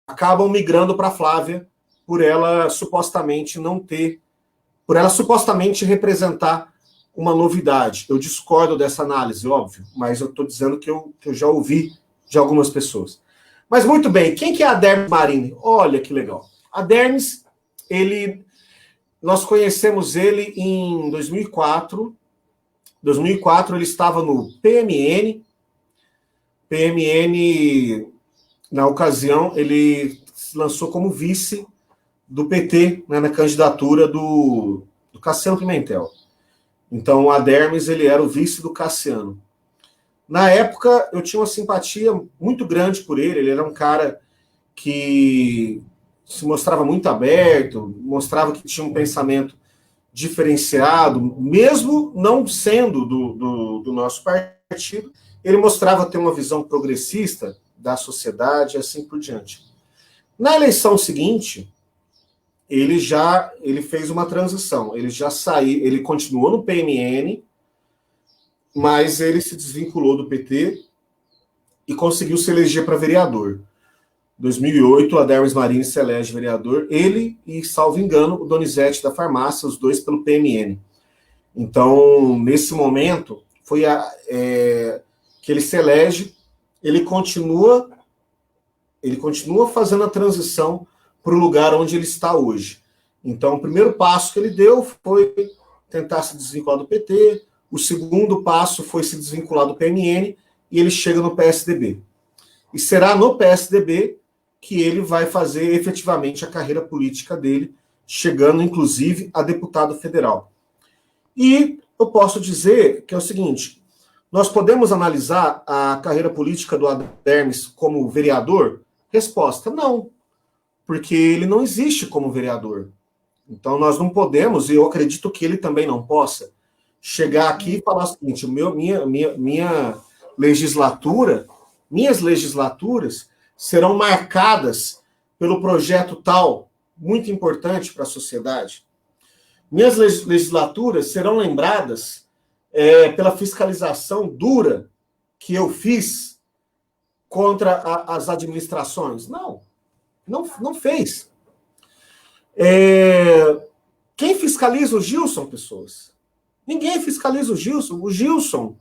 acabam migrando para a Flávia por ela supostamente representar uma novidade. Eu discordo dessa análise, óbvio, mas eu estou dizendo que eu já ouvi de algumas pessoas. Mas muito bem, quem que é a Dermis Marini? Olha que legal. A Dermis, nós conhecemos ele em 2004. 2004 ele estava no PMN. PMN, na ocasião, ele se lançou como vice do PT, né, na candidatura do Cassiano Pimentel. Então, o Adermis, ele era o vice do Cassiano. Na época, eu tinha uma simpatia muito grande por ele. Ele era um cara que se mostrava muito aberto, mostrava que tinha um pensamento diferenciado, mesmo não sendo do nosso partido, ele mostrava ter uma visão progressista da sociedade e assim por diante. Na eleição seguinte, ele fez uma transição, ele já saiu, ele continuou no PMN, mas ele se desvinculou do PT e conseguiu se eleger para vereador. Em 2008, o Adermis Marini se elege vereador, ele e, salvo engano, o Donizete da Farmácia, os dois pelo PMN. Então, nesse momento, foi que ele se elege, ele continua fazendo a transição para o lugar onde ele está hoje. Então, o primeiro passo que ele deu foi tentar se desvincular do PT, o segundo passo foi se desvincular do PMN, e ele chega no PSDB. E será no PSDB que ele vai fazer efetivamente a carreira política dele, chegando, inclusive, a deputado federal. E eu posso dizer que é o seguinte, nós podemos analisar a carreira política do Adermis como vereador? Resposta, não, porque ele não existe como vereador. Então, nós não podemos, e eu acredito que ele também não possa, chegar aqui e falar o seguinte, minhas legislaturas serão marcadas pelo projeto tal, muito importante para a sociedade. Minhas legislaturas serão lembradas pela fiscalização dura que eu fiz contra as administrações. Não fez. Quem fiscaliza o Gilson, pessoas? Ninguém fiscaliza o Gilson. O Gilson,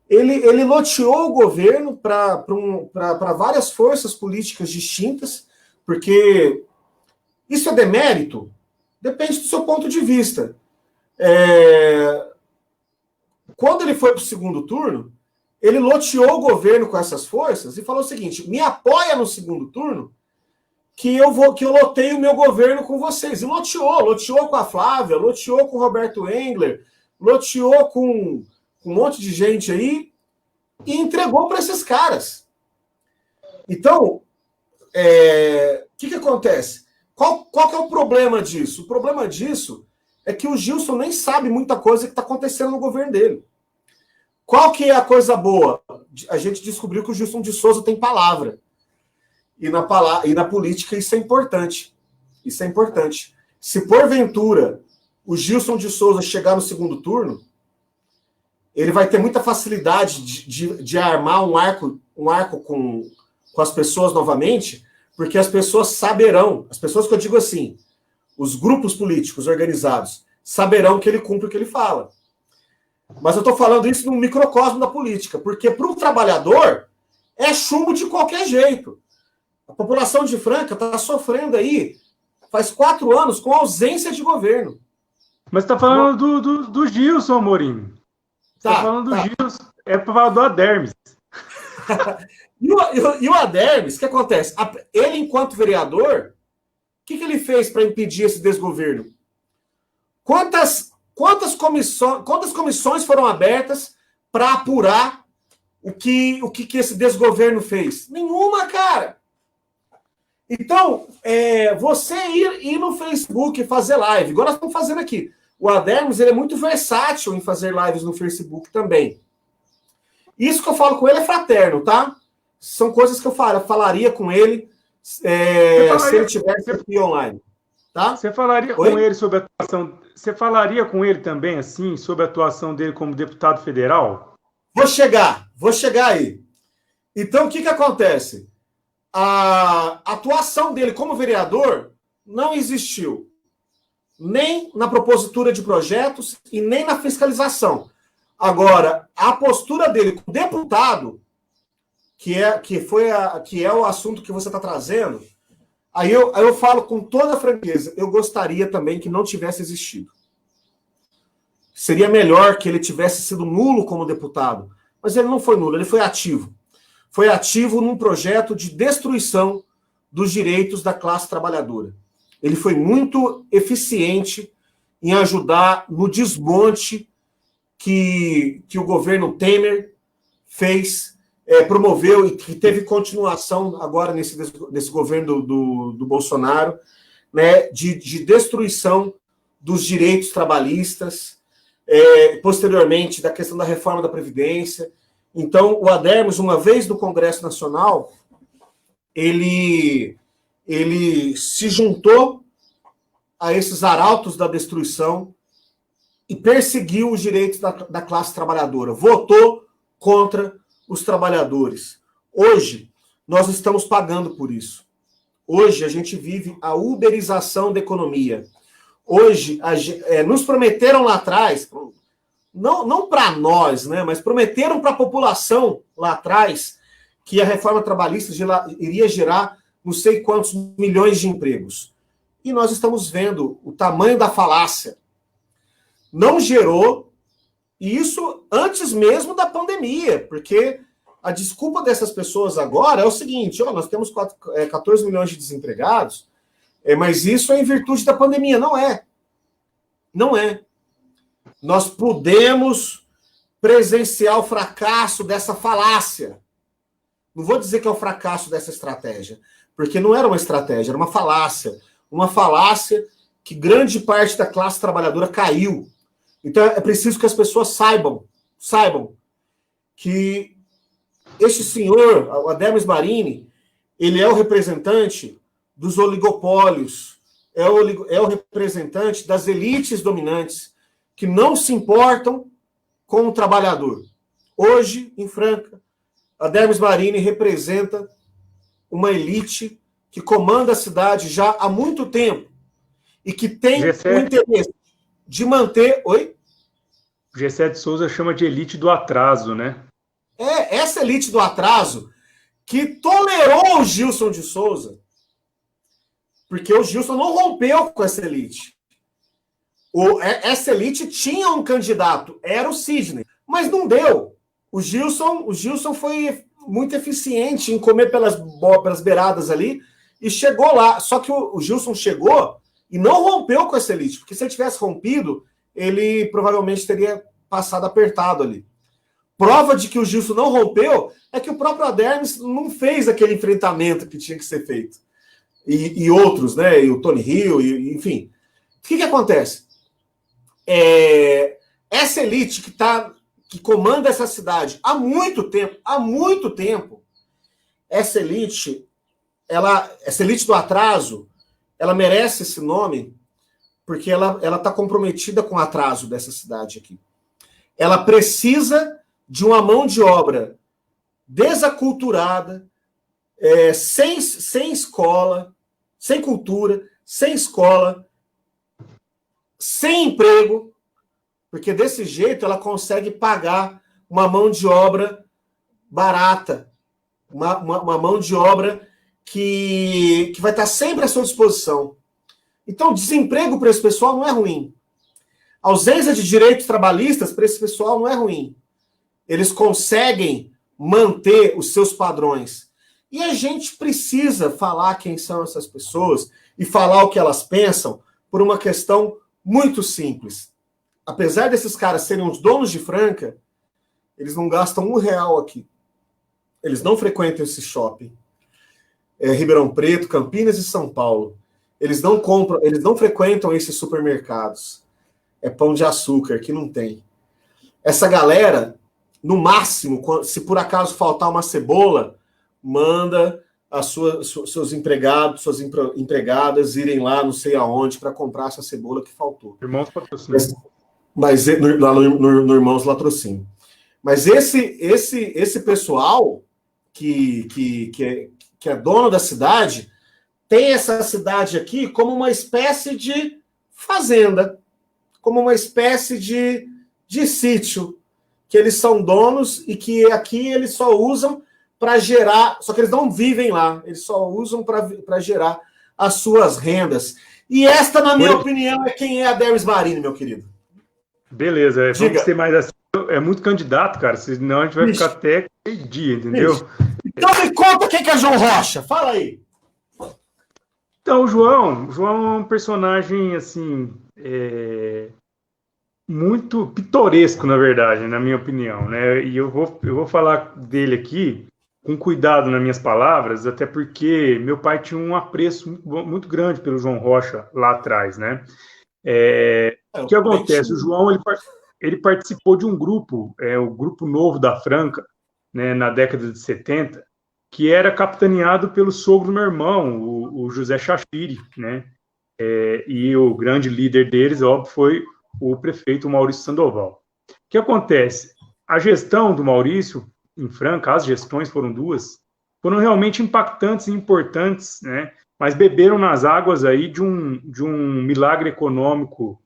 ele loteou o governo para várias forças políticas distintas, porque isso é demérito? Depende do seu ponto de vista. Quando ele foi para o segundo turno, ele loteou o governo com essas forças e falou o seguinte, me apoia no segundo turno, que eu loteio o meu governo com vocês. E loteou com a Flávia, loteou com o Roberto Engler, loteou com um monte de gente aí e entregou para esses caras. Então, o que acontece? Qual que é o problema disso? O problema disso é que o Gilson nem sabe muita coisa que está acontecendo no governo dele. Qual que é a coisa boa? A gente descobriu que o Gilson de Souza tem palavra. E na política isso é importante. Isso é importante. Se porventura o Gilson de Souza chegar no segundo turno, ele vai ter muita facilidade de armar um arco com as pessoas novamente, porque as pessoas saberão, as pessoas que eu digo assim, os grupos políticos organizados, saberão que ele cumpre o que ele fala. Mas eu estou falando isso no microcosmo da política, porque para o trabalhador é chumbo de qualquer jeito. A população de Franca está sofrendo aí faz 4 anos com ausência de governo. Mas está falando do Gilson, Amorim. Está falando do Gilson. É para falar do Adermis. E o Adermis, o que acontece? Ele, enquanto vereador, o que ele fez para impedir esse desgoverno? Quantas comissões foram abertas para apurar o que esse desgoverno fez? Nenhuma, cara. Então, você ir no Facebook e fazer live, igual nós estamos fazendo aqui. O Adermis, ele é muito versátil em fazer lives no Facebook também. Isso que eu falo com ele é fraterno, tá? São coisas que eu falaria com ele se ele tivesse aqui online. Tá? Você falaria com ele sobre a atuação... Você falaria com ele também, assim, sobre a atuação dele como deputado federal? Vou chegar aí. Então, o que acontece? A atuação dele como vereador não existiu. Nem na propositura de projetos e nem na fiscalização. Agora, a postura dele como deputado, que é o assunto que você está trazendo, aí eu falo com toda a franqueza, eu gostaria também que não tivesse existido. Seria melhor que ele tivesse sido nulo como deputado, mas ele não foi nulo, ele foi ativo. Foi ativo num projeto de destruição dos direitos da classe trabalhadora. Ele foi muito eficiente em ajudar no desmonte que o governo Temer fez promoveu e que teve continuação agora nesse governo do Bolsonaro, né, de destruição dos direitos trabalhistas, posteriormente da questão da reforma da Previdência. Então, o Adermus, uma vez no Congresso Nacional, ele se juntou a esses arautos da destruição e perseguiu os direitos da classe trabalhadora, votou contra os trabalhadores. Hoje, nós estamos pagando por isso. Hoje, a gente vive a uberização da economia. Hoje, nos prometeram lá atrás, não para nós, né, mas prometeram para a população lá atrás que a reforma trabalhista iria gerar não sei quantos milhões de empregos. E nós estamos vendo o tamanho da falácia. Não gerou, e isso antes mesmo da pandemia, porque a desculpa dessas pessoas agora é o seguinte: nós temos 14 milhões de desempregados, mas isso é em virtude da pandemia. Não é. Não é. Nós podemos presenciar o fracasso dessa falácia. Não vou dizer que é o fracasso dessa estratégia, porque não era uma estratégia, era uma falácia. Uma falácia que grande parte da classe trabalhadora caiu. Então é preciso que as pessoas saibam que este senhor, o Adermus Marini, ele é o representante dos oligopólios, é o representante das elites dominantes que não se importam com o trabalhador. Hoje, em Franca, Adermus Marini representa uma elite que comanda a cidade já há muito tempo e que tem o interesse de manter... Oi? O Gessé de Souza chama de elite do atraso, né? Essa elite do atraso que tolerou o Gilson de Souza, porque o Gilson não rompeu com essa elite. Essa elite tinha um candidato, era o Sidney, mas não deu. O Gilson foi muito eficiente em comer pelas beiradas ali e chegou lá. Só que o Gilson chegou e não rompeu com essa elite, porque se ele tivesse rompido, ele provavelmente teria passado apertado ali. Prova de que o Gilson não rompeu é que o próprio Adermus não fez aquele enfrentamento que tinha que ser feito. E outros, né? E o Tony Hill, enfim. O que acontece? Essa elite que comanda essa cidade há muito tempo, essa elite do atraso, ela merece esse nome porque ela está comprometida com o atraso dessa cidade aqui. Ela precisa de uma mão de obra desaculturada, sem escola, sem cultura, sem escola, sem emprego, porque desse jeito ela consegue pagar uma mão de obra barata, uma mão de obra que vai estar sempre à sua disposição. Então, desemprego para esse pessoal não é ruim. Ausência de direitos trabalhistas para esse pessoal não é ruim. Eles conseguem manter os seus padrões. E a gente precisa falar quem são essas pessoas e falar o que elas pensam por uma questão muito simples. Apesar desses caras serem os donos de Franca, eles não gastam R$1 aqui. Eles não frequentam esse shopping. Ribeirão Preto, Campinas e São Paulo. Eles não frequentam esses supermercados. É Pão de Açúcar, que não tem. Essa galera, no máximo, se por acaso faltar uma cebola, manda seus empregados, suas empregadas irem lá não sei aonde para comprar essa cebola que faltou. Irmãos Patrocínio. Mas lá no Irmãos Latrocínio. Mas esse pessoal que é dono da cidade tem essa cidade aqui como uma espécie de fazenda, como uma espécie de sítio, que eles são donos e que aqui eles só usam para gerar, só que eles não vivem lá, eles só usam para gerar as suas rendas. E esta, na minha opinião, é quem é Adermus Marini, meu querido. Beleza, vamos ter mais assim. É muito candidato, cara, senão a gente vai ficar até dia, entendeu? Então me conta quem que é João Rocha, fala aí. Então, o João é um personagem, assim, muito pitoresco, na verdade, na minha opinião, né? E eu vou falar dele aqui com cuidado nas minhas palavras, até porque meu pai tinha um apreço muito grande pelo João Rocha lá atrás, né? O que acontece? O João ele participou de um grupo, o Grupo Novo da Franca, né, na década de 70, que era capitaneado pelo sogro do meu irmão, o José Chachiri, né? E o grande líder deles, óbvio, foi o prefeito Maurício Sandoval. O que acontece? A gestão do Maurício em Franca, as gestões foram duas, foram realmente impactantes e importantes, né? Mas beberam nas águas aí de um milagre econômico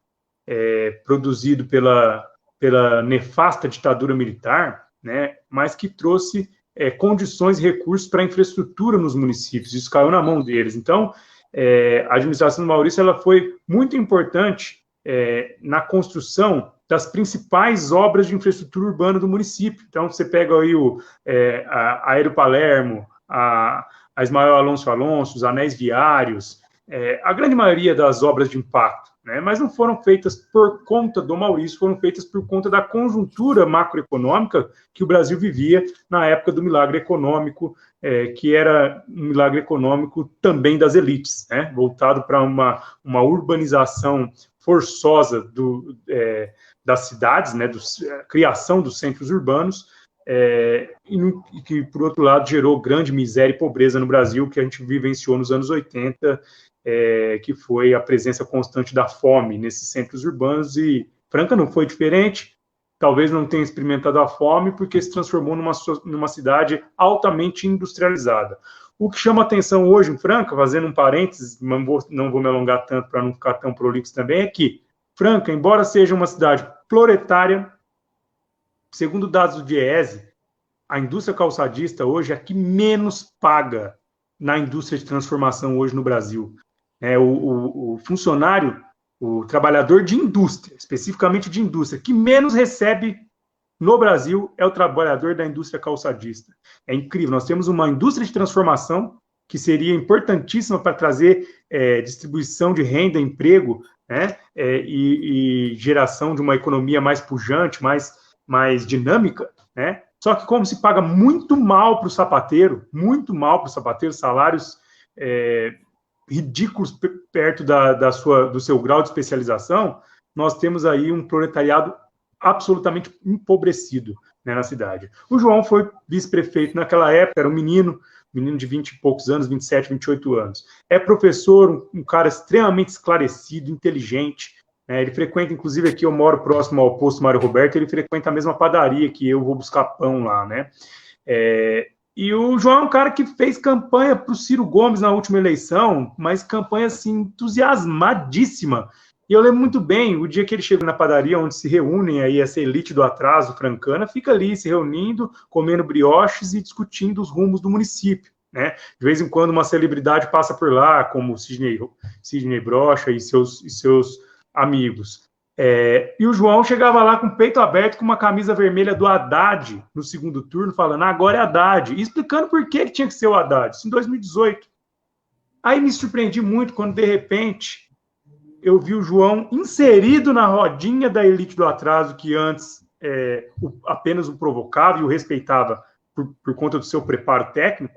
produzido pela nefasta ditadura militar, né? Mas que trouxe condições e recursos para a infraestrutura nos municípios. Isso caiu na mão deles. Então, a administração do Maurício ela foi muito importante na construção das principais obras de infraestrutura urbana do município. Então, você pega aí a Aéreo Palermo, a Ismael Alonso, os anéis viários, a grande maioria das obras de impacto, né? Mas não foram feitas por conta do Maurício, foram feitas por conta da conjuntura macroeconômica que o Brasil vivia na época do milagre econômico, que era um milagre econômico também das elites, né? Voltado para uma urbanização forçosa das cidades, né? Criação dos centros urbanos, e que, por outro lado, gerou grande miséria e pobreza no Brasil, que a gente vivenciou nos anos 80, que foi a presença constante da fome nesses centros urbanos, e Franca não foi diferente, talvez não tenha experimentado a fome, porque se transformou numa cidade altamente industrializada. O que chama atenção hoje em Franca, fazendo um parênteses, não vou me alongar tanto para não ficar tão prolixo também, é que Franca, embora seja uma cidade proletária, segundo dados do DIEESE, a indústria calçadista hoje é a que menos paga na indústria de transformação hoje no Brasil. O funcionário, o trabalhador de indústria, especificamente de indústria, que menos recebe no Brasil é o trabalhador da indústria calçadista. É incrível, nós temos uma indústria de transformação que seria importantíssima para trazer distribuição de renda, emprego, né, e geração de uma economia mais pujante, mais dinâmica, né? Só que como se paga muito mal para o sapateiro, salários ridículos perto do seu grau de especialização, nós temos aí um proletariado absolutamente empobrecido, né, na cidade. O João foi vice-prefeito naquela época, era um menino de 20 e poucos anos, 27, 28 anos. É professor, um cara extremamente esclarecido, inteligente. Ele frequenta, inclusive, aqui eu moro próximo ao posto Mário Roberto, ele frequenta a mesma padaria que eu vou buscar pão lá, né? E o João é um cara que fez campanha para o Ciro Gomes na última eleição, mas campanha, assim, entusiasmadíssima. E eu lembro muito bem, o dia que ele chegou na padaria, onde se reúnem aí essa elite do atraso francana, fica ali se reunindo, comendo brioches e discutindo os rumos do município, né? De vez em quando uma celebridade passa por lá, como Sidney Brocha e seus amigos. E o João chegava lá com o peito aberto, com uma camisa vermelha do Haddad no segundo turno, falando, agora é Haddad, e explicando por que tinha que ser o Haddad, isso em 2018. Aí me surpreendi muito quando, de repente, eu vi o João inserido na rodinha da elite do atraso, que antes apenas o provocava e o respeitava por conta do seu preparo técnico,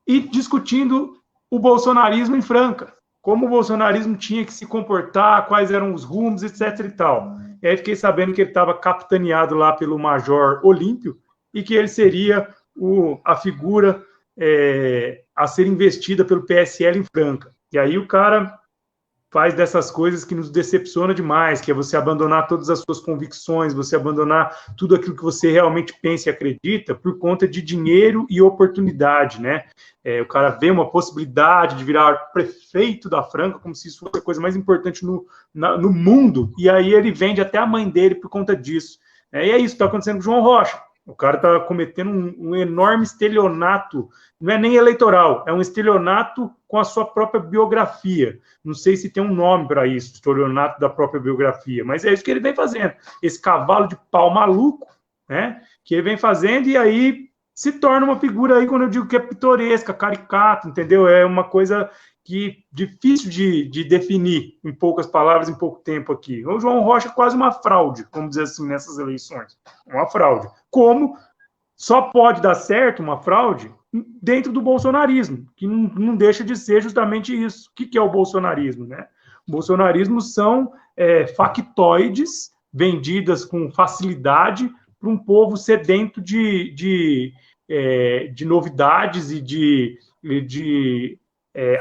e discutindo o bolsonarismo em Franca, como o bolsonarismo tinha que se comportar, quais eram os rumos, etc. e tal. E aí fiquei sabendo que ele estava capitaneado lá pelo Major Olímpio e que ele seria a figura a ser investida pelo PSL em Franca. E aí o cara faz dessas coisas que nos decepciona demais, que é você abandonar todas as suas convicções, você abandonar tudo aquilo que você realmente pensa e acredita por conta de dinheiro e oportunidade, né? O cara vê uma possibilidade de virar prefeito da Franca como se isso fosse a coisa mais importante no mundo, e aí ele vende até a mãe dele por conta disso. E é isso que está acontecendo com o João Rocha. O cara está cometendo um enorme estelionato, não é nem eleitoral, é um estelionato com a sua própria biografia. Não sei se tem um nome para isso, estelionato da própria biografia, mas é isso que ele vem fazendo. Esse cavalo de pau maluco, né, que ele vem fazendo, e aí se torna uma figura aí, quando eu digo que é pitoresca, caricato, entendeu? É uma coisa que difícil de definir em poucas palavras, em pouco tempo aqui. O João Rocha é quase uma fraude, vamos dizer assim, nessas eleições. Uma fraude. Como só pode dar certo uma fraude dentro do bolsonarismo, que não deixa de ser justamente isso. O que é o bolsonarismo, né? O bolsonarismo são factoides vendidas com facilidade para um povo sedento de novidades e de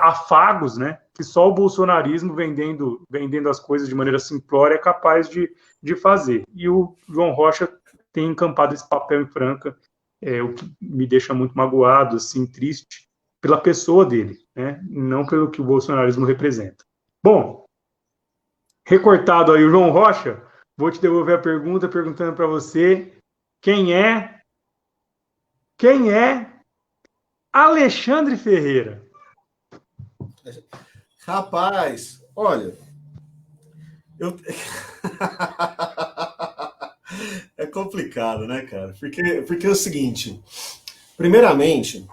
afagos, né? Que só o bolsonarismo vendendo as coisas de maneira simplória é capaz de fazer. E o João Rocha tem encampado esse papel em Franca, o que me deixa muito magoado, assim, triste, pela pessoa dele, né? Não pelo que o bolsonarismo representa. Bom, recortado aí o João Rocha, vou te devolver a pergunta perguntando para você quem é Alexandre Ferreira? Rapaz, olha, é complicado, né, cara? Porque é o seguinte, primeiramente,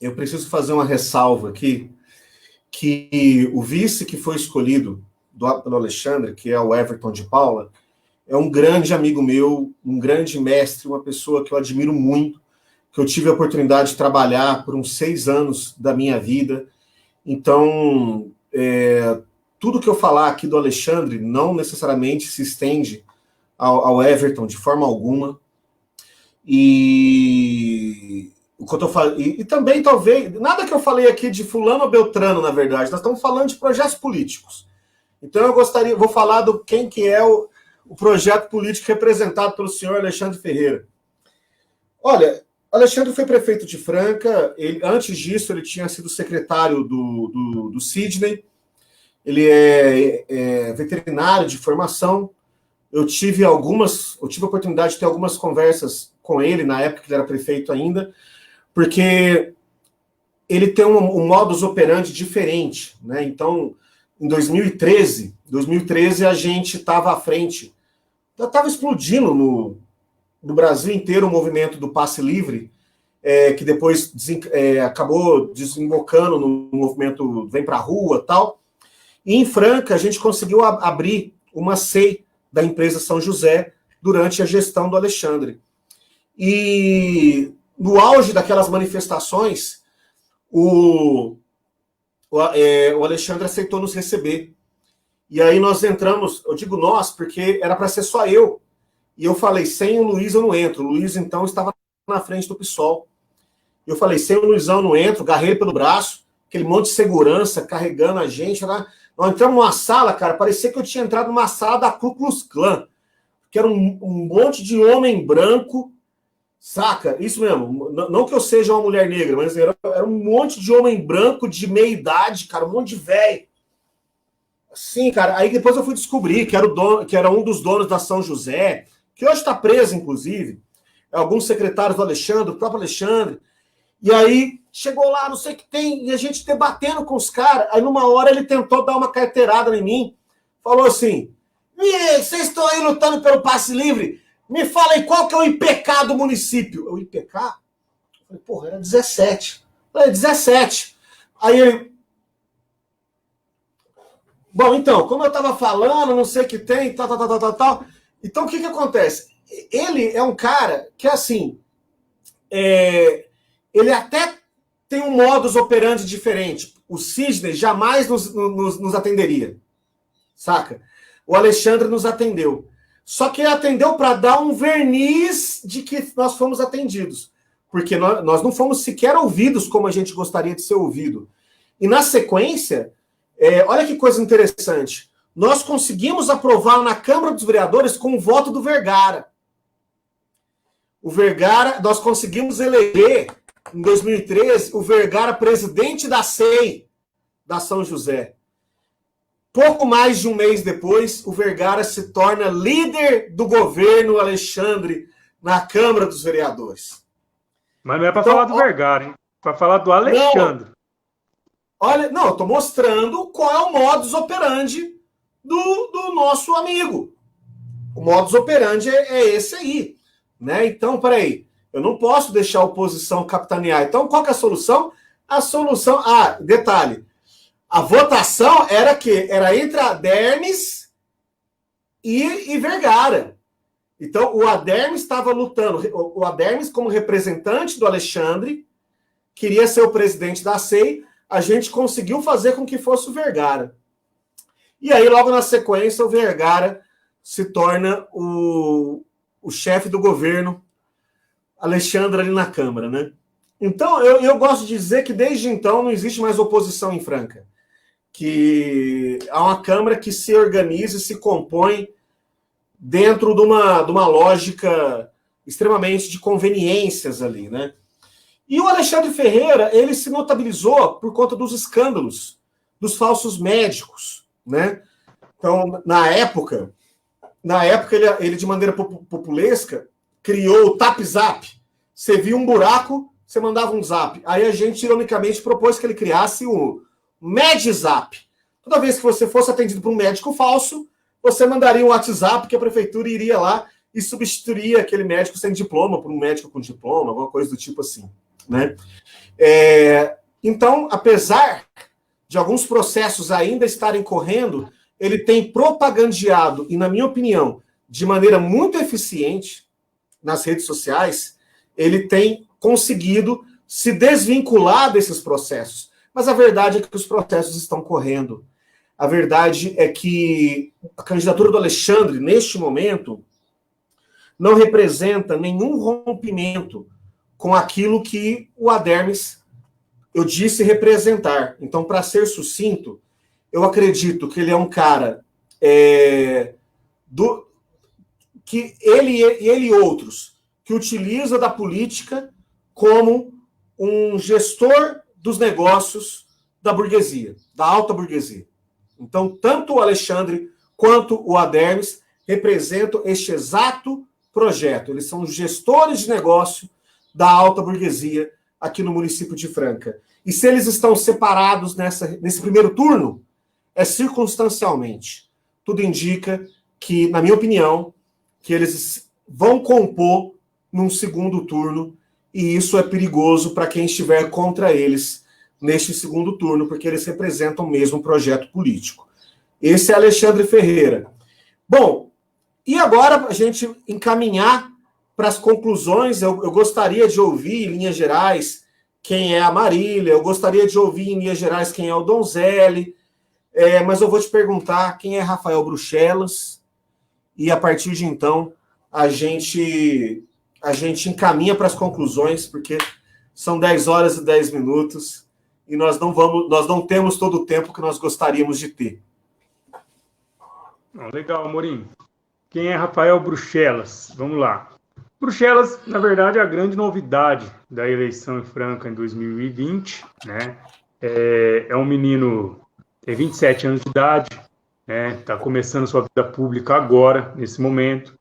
eu preciso fazer uma ressalva aqui, que o vice que foi escolhido pelo Alexandre, que é o Everton de Paula, é um grande amigo meu, um grande mestre, uma pessoa que eu admiro muito, que eu tive a oportunidade de trabalhar por uns 6 anos da minha vida. Então, tudo que eu falar aqui do Alexandre não necessariamente se estende ao Everton de forma alguma. E o que eu tô falando, e também talvez nada que eu falei aqui de fulano ou beltrano, na verdade, nós estamos falando de projetos políticos. Então eu vou falar do quem que é o projeto político representado pelo senhor Alexandre Ferreira. Olha, Alexandre foi prefeito de Franca, antes disso ele tinha sido secretário do Sidney, ele é veterinário de formação. Eu tive a oportunidade de ter algumas conversas com ele, na época que ele era prefeito ainda, porque ele tem um modus operandi diferente, né? Então, em 2013 a gente estava à frente, estava explodindo no Brasil inteiro o movimento do passe livre, que depois acabou desembocando no movimento Vem Pra Rua e tal. E em Franca a gente conseguiu abrir uma SEI da empresa São José durante a gestão do Alexandre. E no auge daquelas manifestações, o Alexandre aceitou nos receber. E aí nós entramos, eu digo nós, porque era para ser só eu. E eu falei, sem o Luiz eu não entro. O Luiz, então, estava na frente do PSOL. Eu falei, sem o Luizão eu não entro, agarrei ele pelo braço, aquele monte de segurança carregando a gente. Né? Nós entramos numa sala, cara, parecia que eu tinha entrado numa sala da Ku Klux Klan, que era um monte de homem branco, saca? Isso mesmo, não que eu seja uma mulher negra, mas era um monte de homem branco de meia idade, cara, um monte de velho. Sim, cara, aí depois eu fui descobrir que era um dos donos da São José, que hoje está preso, inclusive, alguns secretários do Alexandre, o próprio Alexandre, e aí chegou lá, não sei o que tem, e a gente debatendo com os caras, aí numa hora ele tentou dar uma carteirada em mim, falou assim, vocês estão aí lutando pelo passe livre, me fala aí qual que é o IPK do município. O IPK? Eu falei, porra, era 17. Eu falei, 17. Aí ele... Bom, então, como eu estava falando, não sei o que tem, tal. Então, o que acontece? Ele é um cara que, assim, ele até tem um modus operandi diferente. O Sidney jamais nos atenderia, saca? O Alexandre nos atendeu. Só que ele atendeu para dar um verniz de que nós fomos atendidos. Porque nós não fomos sequer ouvidos como a gente gostaria de ser ouvido. E, na sequência... olha que coisa interessante. Nós conseguimos aprovar na Câmara dos Vereadores com o voto do Vergara. O Vergara, nós conseguimos eleger, em 2013, o Vergara presidente da SEI, da São José. Pouco mais de um mês depois, o Vergara se torna líder do governo Alexandre na Câmara dos Vereadores. Mas não é para falar do Vergara, hein? Para falar do Alexandre. Olha, não, eu estou mostrando qual é o modus operandi do nosso amigo. O modus operandi é esse aí. Né? Então, peraí, eu não posso deixar a oposição capitanear. Então, qual que é a solução? A solução... detalhe, A votação era que era entre Adermes e Vergara. Então, o Adermes estava lutando. O Adermes, como representante do Alexandre, queria ser o presidente da SEI. A gente conseguiu fazer com que fosse o Vergara. E aí, logo na sequência, o Vergara se torna o chefe do governo, Alexandre, ali na Câmara, né? Então, eu gosto de dizer que desde então não existe mais oposição em Franca. Que há uma Câmara que se organiza e se compõe dentro de uma lógica extremamente de conveniências ali, né? E o Alexandre Ferreira, ele se notabilizou por conta dos escândalos, dos falsos médicos, né? Então, na época ele de maneira populesca, criou o TapZap. Você via um buraco, você mandava um zap. Aí a gente, ironicamente, propôs que ele criasse o MedZap. Toda vez que você fosse atendido por um médico falso, você mandaria um WhatsApp que a prefeitura iria lá e substituiria aquele médico sem diploma por um médico com diploma, alguma coisa do tipo assim, né? Então, apesar de alguns processos ainda estarem correndo, ele tem propagandeado, e na minha opinião, de maneira muito eficiente nas redes sociais, ele tem conseguido se desvincular desses processos. Mas a verdade é que os processos estão correndo. A verdade é que a candidatura do Alexandre, neste momento, não representa nenhum rompimento com aquilo que o Adermes, eu disse, representar. Então, para ser sucinto, eu acredito que ele é um cara que ele e outros que utiliza da política como um gestor dos negócios da burguesia, da alta burguesia. Então, tanto o Alexandre quanto o Adermes representam este exato projeto. Eles são gestores de negócio da alta burguesia aqui no município de Franca. E se eles estão separados nesse primeiro turno, é circunstancialmente. Tudo indica que, na minha opinião, que eles vão compor num segundo turno, e isso é perigoso para quem estiver contra eles neste segundo turno, porque eles representam mesmo um projeto político. Esse é Alexandre Ferreira. Bom, e agora a gente encaminhar para as conclusões. Eu gostaria de ouvir, em linhas gerais, quem é a Marília, eu gostaria de ouvir, em linhas gerais, quem é o Donzelli, mas eu vou te perguntar quem é Rafael Bruxelas, e a partir de então a gente encaminha para as conclusões, porque são 10 horas e 10 minutos e nós não temos todo o tempo que nós gostaríamos de ter. Legal, Amorim. Quem é Rafael Bruxelas? Vamos lá. Bruxelas, na verdade, é a grande novidade da eleição em Franca em 2020, né? É um menino, tem 27 anos de idade, né? Está começando sua vida pública agora, nesse momento,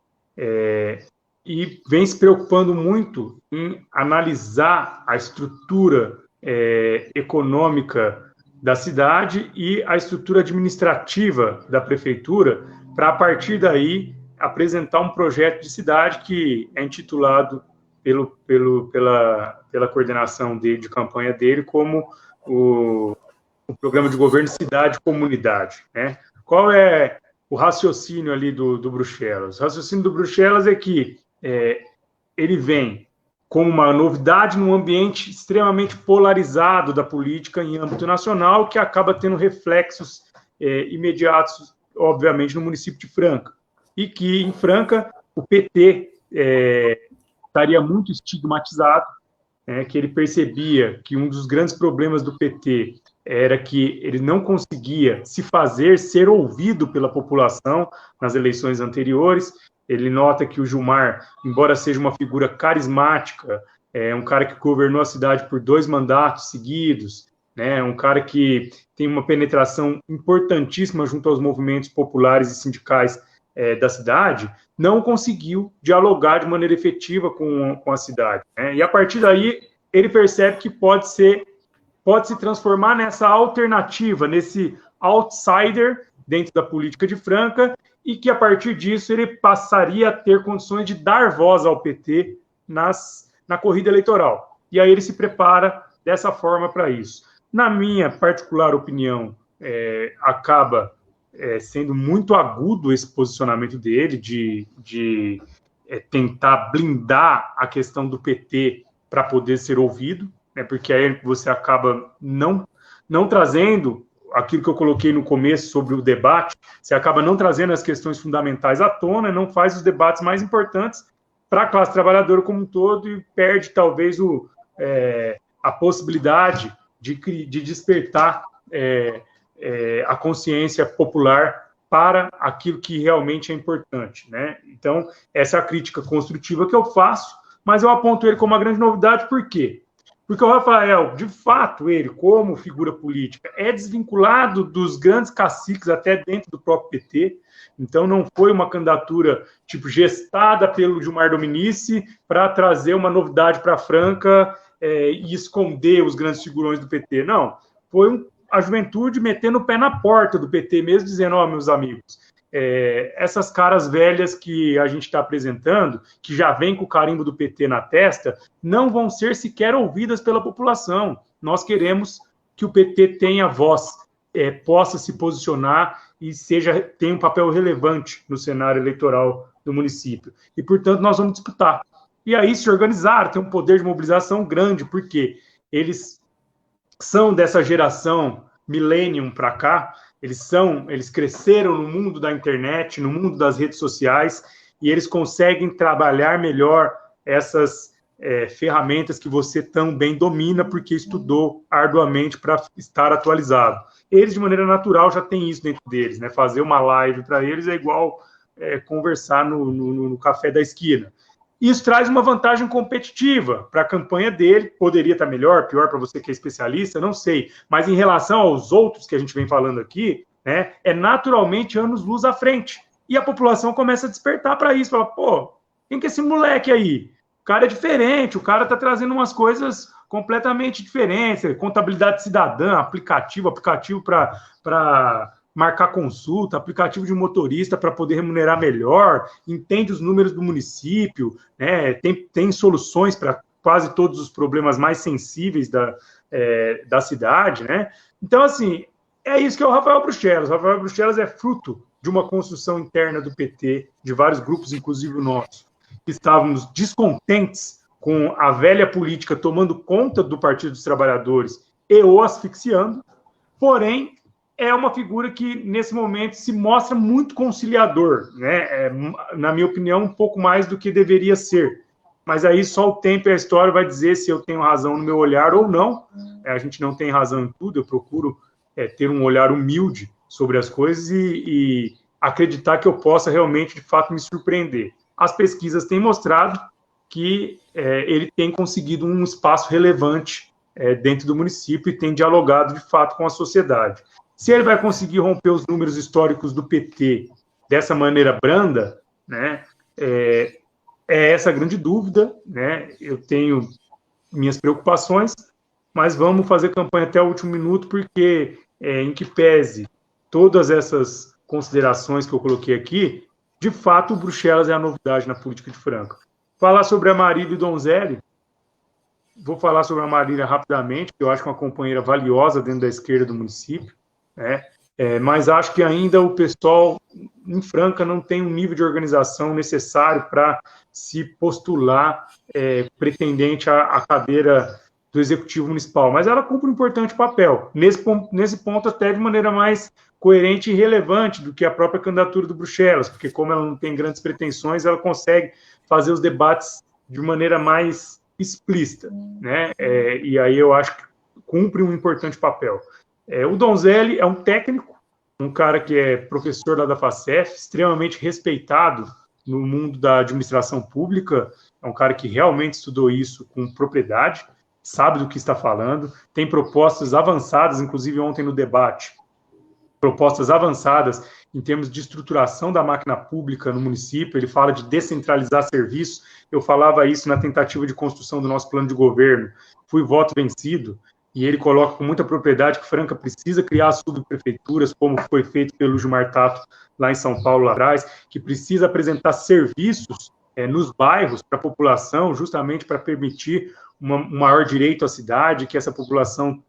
e vem se preocupando muito em analisar a estrutura econômica da cidade e a estrutura administrativa da prefeitura, para, a partir daí, apresentar um projeto de cidade que é intitulado pela coordenação de campanha dele como o Programa de Governo Cidade e Comunidade, né? Qual é o raciocínio ali do Bruxelas? O raciocínio do Bruxelas é que ele vem como uma novidade num ambiente extremamente polarizado da política em âmbito nacional, que acaba tendo reflexos imediatos, obviamente, no município de Franca. E que, em Franca, o PT estaria muito estigmatizado, que ele percebia que um dos grandes problemas do PT era que ele não conseguia ser ouvido pela população nas eleições anteriores. Ele nota que o Gilmar, embora seja uma figura carismática, um cara que governou a cidade por 2 mandatos seguidos, né, um cara que tem uma penetração importantíssima junto aos movimentos populares e sindicais da cidade, não conseguiu dialogar de maneira efetiva com a cidade, né? E a partir daí ele percebe que pode se transformar nessa alternativa, nesse outsider dentro da política de Franca, e que a partir disso ele passaria a ter condições de dar voz ao PT na corrida eleitoral. E aí ele se prepara dessa forma para isso. Na minha particular opinião, acaba sendo muito agudo esse posicionamento dele de tentar blindar a questão do PT para poder ser ouvido, né, porque aí você acaba não trazendo aquilo que eu coloquei no começo sobre o debate, você acaba não trazendo as questões fundamentais à tona, não faz os debates mais importantes para a classe trabalhadora como um todo e perde talvez a possibilidade de despertar a consciência popular para aquilo que realmente é importante, né? Então, essa é a crítica construtiva que eu faço, mas eu aponto ele como uma grande novidade, por quê? Porque o Rafael, de fato, ele, como figura política, é desvinculado dos grandes caciques até dentro do próprio PT, então não foi uma candidatura tipo gestada pelo Gilmar Dominici para trazer uma novidade para a Franca e esconder os grandes figurões do PT, não. Foi a juventude metendo o pé na porta do PT mesmo, dizendo, meus amigos, essas caras velhas que a gente está apresentando, que já vem com o carimbo do PT na testa, não vão ser sequer ouvidas pela população. Nós queremos que o PT tenha voz, possa se posicionar e tenha um papel relevante no cenário eleitoral do município. E, portanto, nós vamos disputar. E aí se organizar, tem um poder de mobilização grande, porque eles são dessa geração millennium para cá, eles cresceram no mundo da internet, no mundo das redes sociais, e eles conseguem trabalhar melhor essas ferramentas que você tão bem domina, porque estudou arduamente para estar atualizado. Eles, de maneira natural, já têm isso dentro deles, né? Fazer uma live para eles é igual conversar no café da esquina. Isso traz uma vantagem competitiva para a campanha dele. Poderia estar melhor, pior para você que é especialista, não sei. Mas em relação aos outros que a gente vem falando aqui, né, é naturalmente anos-luz à frente. E a população começa a despertar para isso. Fala, pô, quem que é esse moleque aí? O cara é diferente, o cara está trazendo umas coisas completamente diferentes. Contabilidade cidadã, aplicativo para marcar consulta, aplicativo de motorista para poder remunerar melhor, entende os números do município, né, tem soluções para quase todos os problemas mais sensíveis da cidade, né? Então, assim, é isso que é o Rafael Bruxelas. O Rafael Bruxelas é fruto de uma construção interna do PT, de vários grupos, inclusive o nosso, que estávamos descontentes com a velha política tomando conta do Partido dos Trabalhadores e o asfixiando, porém, é uma figura que, nesse momento, se mostra muito conciliador, né? Na minha opinião, um pouco mais do que deveria ser. Mas aí só o tempo e a história vai dizer se eu tenho razão no meu olhar ou não. A gente não tem razão em tudo, eu procuro ter um olhar humilde sobre as coisas e acreditar que eu possa realmente, de fato, me surpreender. As pesquisas têm mostrado que ele tem conseguido um espaço relevante dentro do município e tem dialogado, de fato, com a sociedade. Se ele vai conseguir romper os números históricos do PT dessa maneira branda, né, é essa a grande dúvida, né? Eu tenho minhas preocupações, mas vamos fazer campanha até o último minuto, porque, em que pese todas essas considerações que eu coloquei aqui, de fato, o Bruxelas é a novidade na política de Franca. Falar sobre a Marília Donzelli, vou falar sobre a Marília rapidamente, que eu acho que é uma companheira valiosa dentro da esquerda do município, né? Mas acho que ainda o pessoal em Franca não tem um nível de organização necessário para se postular pretendente à cadeira do Executivo Municipal, mas ela cumpre um importante papel, nesse ponto até de maneira mais coerente e relevante do que a própria candidatura do Bruxelas, porque como ela não tem grandes pretensões, ela consegue fazer os debates de maneira mais explícita, né? E aí eu acho que cumpre um importante papel. O Donzelli é um técnico, um cara que é professor lá da FACEF, extremamente respeitado no mundo da administração pública, é um cara que realmente estudou isso com propriedade, sabe do que está falando, tem propostas avançadas, inclusive ontem no debate, propostas avançadas em termos de estruturação da máquina pública no município, ele fala de descentralizar serviços, eu falava isso na tentativa de construção do nosso plano de governo, fui voto vencido, e ele coloca com muita propriedade que Franca precisa criar subprefeituras, como foi feito pelo Gilmar Tato lá em São Paulo, lá atrás, que precisa apresentar serviços nos bairros para a população, justamente para permitir um maior direito à cidade, que essa população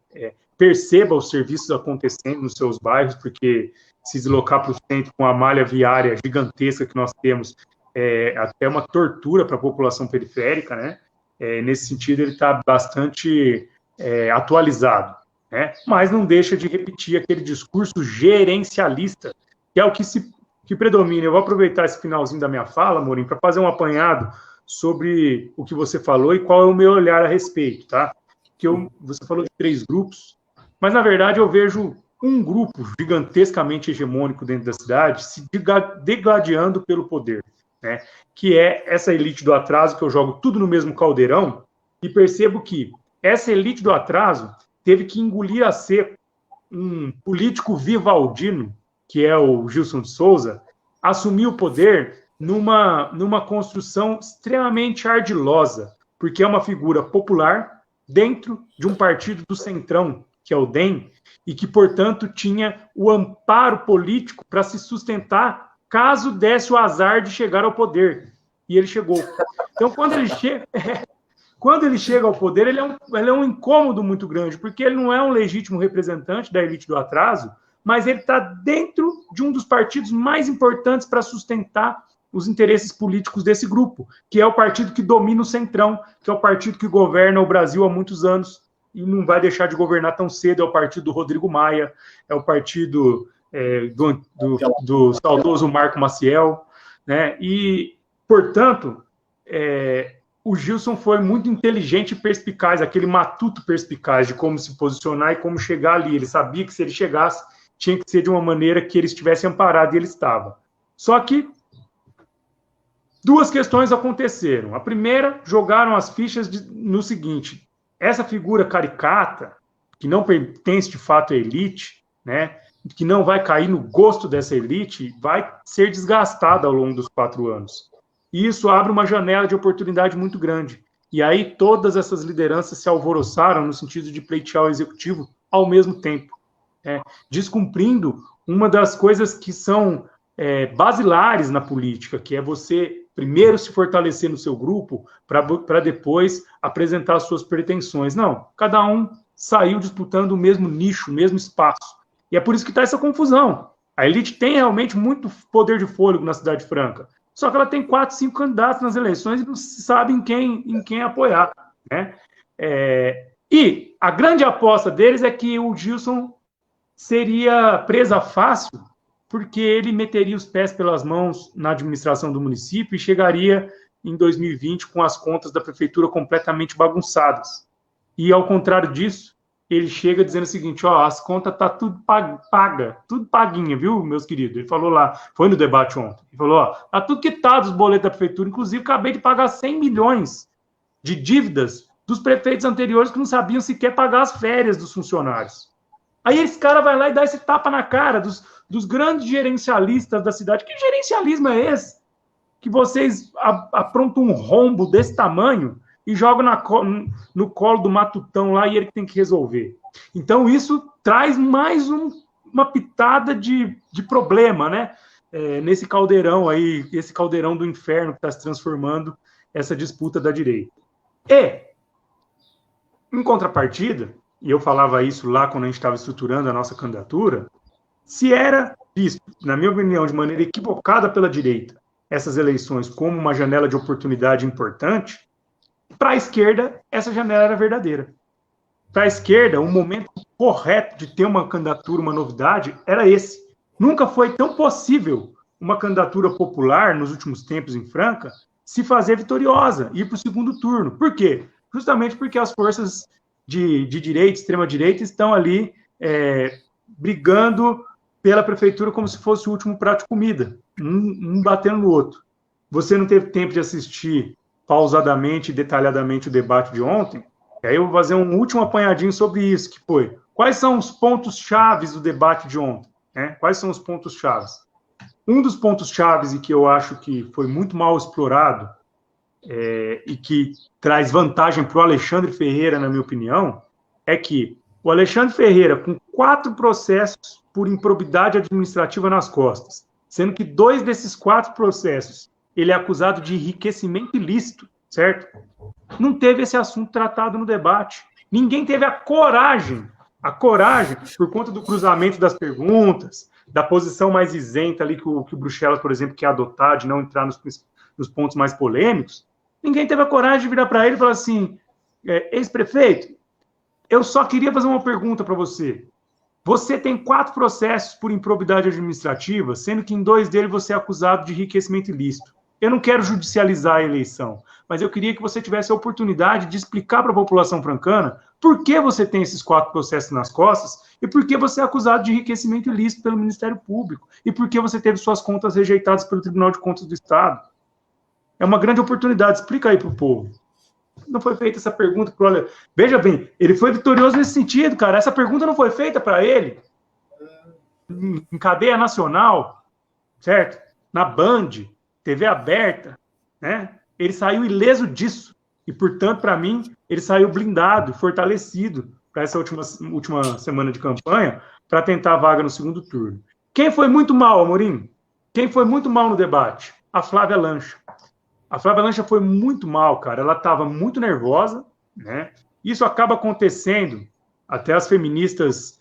perceba os serviços acontecendo nos seus bairros, porque se deslocar para o centro com a malha viária gigantesca que nós temos é até uma tortura para a população periférica, né? Nesse sentido, ele está bastante atualizado, né? Mas não deixa de repetir aquele discurso gerencialista, que é o que predomina. Eu vou aproveitar esse finalzinho da minha fala, Amorim, para fazer um apanhado sobre o que você falou e qual é o meu olhar a respeito, tá? Você falou de 3 grupos, mas, na verdade, eu vejo um grupo gigantescamente hegemônico dentro da cidade se degladiando pelo poder, né? Que é essa elite do atraso, que eu jogo tudo no mesmo caldeirão, e percebo que essa elite do atraso teve que engolir a seco um político vivaldino, que é o Gilson de Souza, assumir o poder numa construção extremamente ardilosa, porque é uma figura popular dentro de um partido do Centrão, que é o DEM, e que, portanto, tinha o amparo político para se sustentar caso desse o azar de chegar ao poder. E ele chegou. Então, quando ele chega ao poder, ele é um incômodo muito grande, porque ele não é um legítimo representante da elite do atraso, mas ele está dentro de um dos partidos mais importantes para sustentar os interesses políticos desse grupo, que é o partido que domina o Centrão, que é o partido que governa o Brasil há muitos anos e não vai deixar de governar tão cedo. É o partido do Rodrigo Maia, é o partido do saudoso Marco Maciel, né? E, portanto, o Gilson foi muito inteligente e perspicaz, aquele matuto perspicaz de como se posicionar e como chegar ali. Ele sabia que se ele chegasse, tinha que ser de uma maneira que ele estivesse amparado, e ele estava. Só que 2 questões aconteceram. A primeira, jogaram as fichas no seguinte: essa figura caricata, que não pertence de fato à elite, né, que não vai cair no gosto dessa elite, vai ser desgastada ao longo dos 4 anos. E isso abre uma janela de oportunidade muito grande. E aí todas essas lideranças se alvoroçaram no sentido de pleitear o executivo ao mesmo tempo, descumprindo uma das coisas que são basilares na política, que é você primeiro se fortalecer no seu grupo para depois apresentar as suas pretensões. Não, cada um saiu disputando o mesmo nicho, o mesmo espaço. E é por isso que está essa confusão. A elite tem realmente muito poder de fôlego na Cidade Franca, só que ela tem 4, 5 candidatos nas eleições e não sabe em quem apoiar, né? E a grande aposta deles é que o Gilson seria presa fácil, porque ele meteria os pés pelas mãos na administração do município e chegaria em 2020 com as contas da prefeitura completamente bagunçadas. E, ao contrário disso, ele chega dizendo o seguinte: as contas tá tudo paga, tudo paguinha, viu, meus queridos? Ele falou lá, foi no debate ontem, ele falou: tá tudo quitado os boletos da prefeitura, inclusive acabei de pagar 100 milhões de dívidas dos prefeitos anteriores que não sabiam sequer pagar as férias dos funcionários. Aí esse cara vai lá e dá esse tapa na cara dos grandes gerencialistas da cidade. Que gerencialismo é esse? Que vocês aprontam um rombo desse tamanho e jogam no colo do matutão lá e ele que tem que resolver. Então isso traz mais uma pitada de problema, né? Nesse caldeirão aí, esse caldeirão do inferno que está se transformando essa disputa da direita. E, em contrapartida, e eu falava isso lá quando a gente estava estruturando a nossa candidatura, se era visto, na minha opinião, de maneira equivocada pela direita, essas eleições como uma janela de oportunidade importante, para a esquerda, essa janela era verdadeira. Para a esquerda, o momento correto de ter uma candidatura, uma novidade, era esse. Nunca foi tão possível uma candidatura popular, nos últimos tempos em Franca, se fazer vitoriosa, ir para o segundo turno. Por quê? Justamente porque as forças de direita, extrema-direita, estão ali brigando pela prefeitura como se fosse o último prato de comida, um batendo no outro. Você não teve tempo de assistir pausadamente e detalhadamente o debate de ontem, e aí eu vou fazer um último apanhadinho sobre isso, que foi: quais são os pontos chaves do debate de ontem? Quais são os pontos chaves? Um dos pontos chaves, e que eu acho que foi muito mal explorado, e que traz vantagem para o Alexandre Ferreira, na minha opinião, é que o Alexandre Ferreira, com 4 processos por improbidade administrativa nas costas, sendo que 2 desses 4 processos ele é acusado de enriquecimento ilícito, certo? Não teve esse assunto tratado no debate. Ninguém teve a coragem A coragem, por conta do cruzamento das perguntas, da posição mais isenta ali que o Bruxelas, por exemplo, quer adotar, de não entrar nos pontos mais polêmicos, ninguém teve a coragem de virar para ele e falar assim, ex-prefeito, eu só queria fazer uma pergunta para você. Você tem 4 processos por improbidade administrativa, sendo que em 2 deles você é acusado de enriquecimento ilícito. Eu não quero judicializar a eleição, mas eu queria que você tivesse a oportunidade de explicar para a população francana por que você tem esses 4 processos nas costas e por que você é acusado de enriquecimento ilícito pelo Ministério Público e por que você teve suas contas rejeitadas pelo Tribunal de Contas do Estado. É uma grande oportunidade, explica aí para o povo. Não foi feita essa pergunta, olha, veja bem, ele foi vitorioso nesse sentido, cara, essa pergunta não foi feita para ele em cadeia nacional, certo? Na Band, TV aberta, né? Ele saiu ileso disso. E, portanto, para mim, ele saiu blindado, fortalecido para essa última semana de campanha, para tentar a vaga no segundo turno. Quem foi muito mal, Amorim? Quem foi muito mal no debate? A Flávia Lancha. A Flávia Lancha foi muito mal, cara. Ela estava muito nervosa, né? Isso acaba acontecendo, até as feministas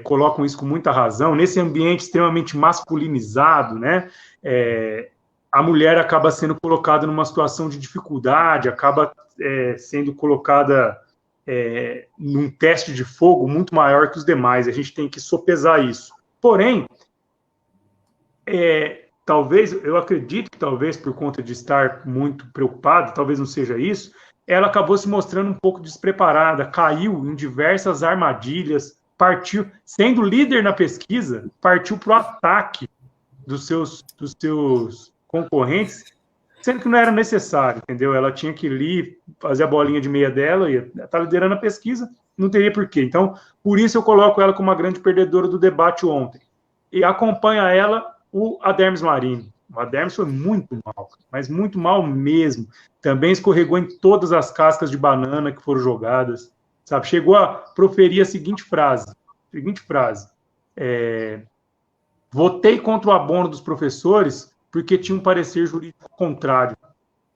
colocam isso com muita razão, nesse ambiente extremamente masculinizado, né? A mulher acaba sendo colocada numa situação de dificuldade, acaba sendo colocada num teste de fogo muito maior que os demais. A gente tem que sopesar isso. Porém, talvez, eu acredito que talvez por conta de estar muito preocupada, talvez não seja isso, ela acabou se mostrando um pouco despreparada, caiu em diversas armadilhas, partiu, sendo líder na pesquisa, partiu para o ataque dos seus concorrentes, sendo que não era necessário, entendeu? Ela tinha que ir fazer a bolinha de meia dela, e está liderando a pesquisa, não teria porquê. Então, por isso eu coloco ela como uma grande perdedora do debate ontem. E acompanha ela o Adermis Marini. O Adermis foi muito mal, mas muito mal mesmo. Também escorregou em todas as cascas de banana que foram jogadas, sabe? Chegou a proferir a seguinte frase. Votei contra o abono dos professores porque tinha um parecer jurídico contrário.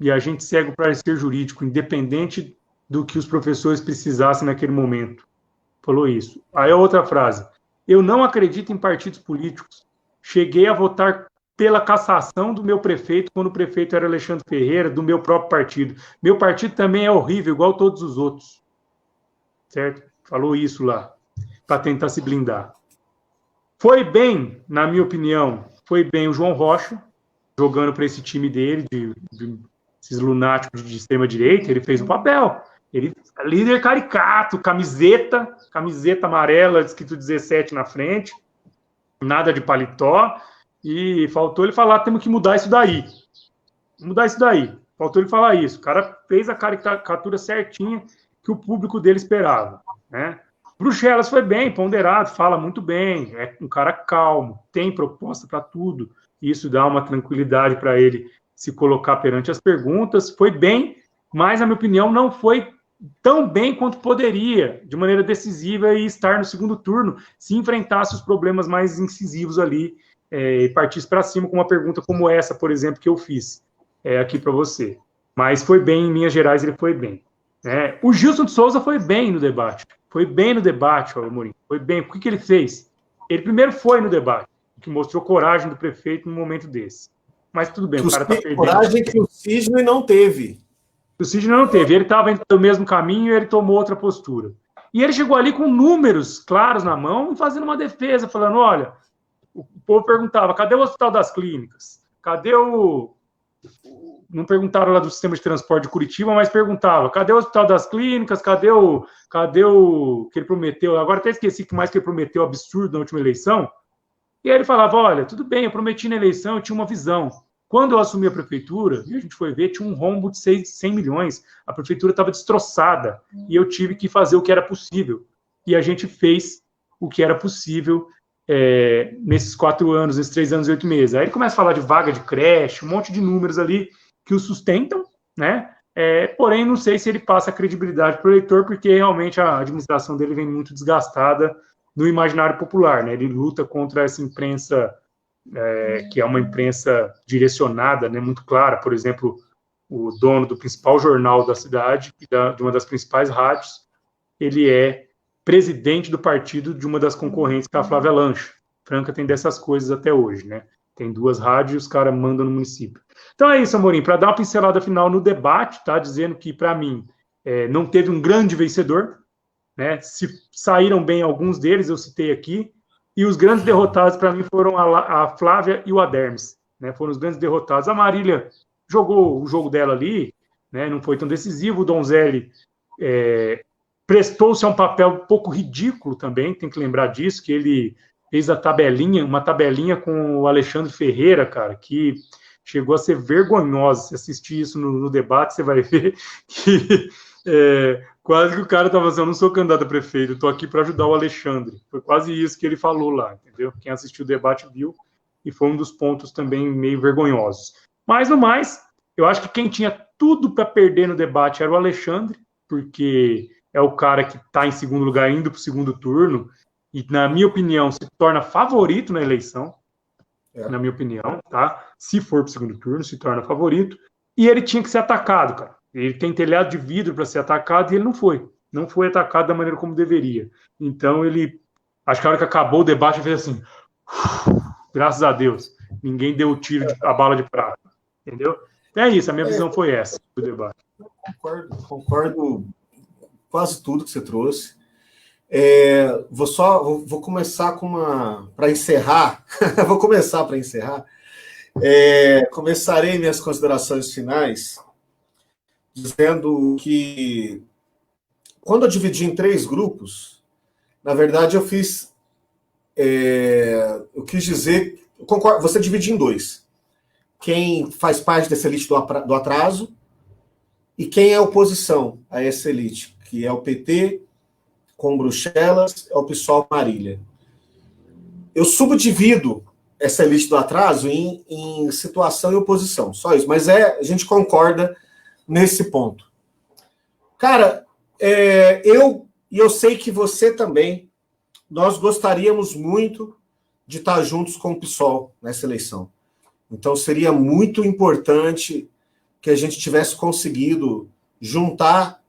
E a gente segue o parecer jurídico, independente do que os professores precisassem naquele momento. Falou isso. Aí a outra frase. Eu não acredito em partidos políticos. Cheguei a votar pela cassação do meu prefeito, quando o prefeito era Alexandre Ferreira, do meu próprio partido. Meu partido também é horrível, igual todos os outros. Certo? Falou isso lá, para tentar se blindar. Foi bem, na minha opinião, foi bem o João Rocha, jogando para esse time dele, esses lunáticos de extrema-direita, ele fez o papel. Ele é líder caricato, camiseta amarela, escrito 17 na frente, nada de paletó, e faltou ele falar, temos que mudar isso daí. Faltou ele falar isso. O cara fez a caricatura certinha que o público dele esperava, né? Bruxelas foi bem, ponderado, fala muito bem, é um cara calmo, tem proposta para tudo, isso dá uma tranquilidade para ele se colocar perante as perguntas. Foi bem, mas, na minha opinião, não foi tão bem quanto poderia, de maneira decisiva, e estar no segundo turno, se enfrentasse os problemas mais incisivos ali, e partisse para cima com uma pergunta como essa, por exemplo, que eu fiz aqui para você. Mas foi bem, em linhas gerais, ele foi bem. O Gilson de Souza foi bem no debate. Amorim. Foi bem. O que ele fez? Ele primeiro foi no debate, que mostrou coragem do prefeito num momento desse. Mas tudo bem, o cara tá perdendo. Coragem que o Sidney não teve. O Sidney não teve. Ele estava indo no mesmo caminho e ele tomou outra postura. E ele chegou ali com números claros na mão e fazendo uma defesa, falando, olha, o povo perguntava, cadê o Hospital das Clínicas? Cadê o... Não perguntaram lá do sistema de transporte de Curitiba, mas perguntava, cadê o Hospital das Clínicas? Cadê o que ele prometeu? Agora até esqueci que mais que ele prometeu absurdo na última eleição. E aí ele falava, olha, tudo bem, eu prometi na eleição, eu tinha uma visão. Quando eu assumi a prefeitura, e a gente foi ver, tinha um rombo de 100 milhões. A prefeitura estava destroçada e eu tive que fazer o que era possível. E a gente fez o que era possível nesses 4 anos, nesses 3 anos e 8 meses. Aí ele começa a falar de vaga de creche, um monte de números ali que o sustentam, né? Porém, não sei se ele passa a credibilidade para o eleitor, porque realmente a administração dele vem muito desgastada no imaginário popular, né? Ele luta contra essa imprensa, que é uma imprensa direcionada, né, muito clara. Por exemplo, o dono do principal jornal da cidade, de uma das principais rádios, ele é presidente do partido de uma das concorrentes, que é a Flávia Lancho. Franca tem dessas coisas até hoje, né? Tem 2 rádios e os caras mandam no município. Então é isso, Amorim, para dar uma pincelada final no debate, tá? Dizendo que, para mim, não teve um grande vencedor, né? Se saíram bem alguns deles, eu citei aqui, e os grandes derrotados, para mim, foram a Flávia e o Adermes, né? Foram os grandes derrotados. A Marília jogou o jogo dela ali, né? Não foi tão decisivo. O Donzelli prestou-se a um papel um pouco ridículo também, tem que lembrar disso, que ele fez uma tabelinha com o Alexandre Ferreira, cara, que chegou a ser vergonhosa. Se assistir isso no debate, você vai ver que quase que o cara estava assim, eu não sou candidato a prefeito, eu estou aqui para ajudar o Alexandre. Foi quase isso que ele falou lá, entendeu? Quem assistiu o debate viu, e foi um dos pontos também meio vergonhosos. Mas, no mais, eu acho que quem tinha tudo para perder no debate era o Alexandre, porque é o cara que está em segundo lugar, indo para o segundo turno, e, na minha opinião, se torna favorito na eleição, na minha opinião, tá? Se for para o segundo turno, se torna favorito, e ele tinha que ser atacado, cara. Ele tem telhado de vidro para ser atacado, e ele não foi. Não foi atacado da maneira como deveria. Então, acho que a hora que acabou o debate, ele fez assim, graças a Deus, ninguém deu o tiro, a bala de prata, entendeu? É isso, a minha visão foi essa do debate. Concordo quase tudo que você trouxe. Vou começar para encerrar. Vou começar para encerrar. Começarei minhas considerações finais dizendo que quando eu dividi em 3 grupos, na verdade eu fiz. Eu quis dizer. Você divide em 2. Quem faz parte dessa elite do atraso e quem é oposição a essa elite, que é o PT com Bruxelas, é o PSOL Marília. Eu subdivido essa elite do atraso em situação e oposição, só isso. Mas a gente concorda nesse ponto. Cara, eu sei que você também, nós gostaríamos muito de estar juntos com o PSOL nessa eleição. Então, seria muito importante que a gente tivesse conseguido juntar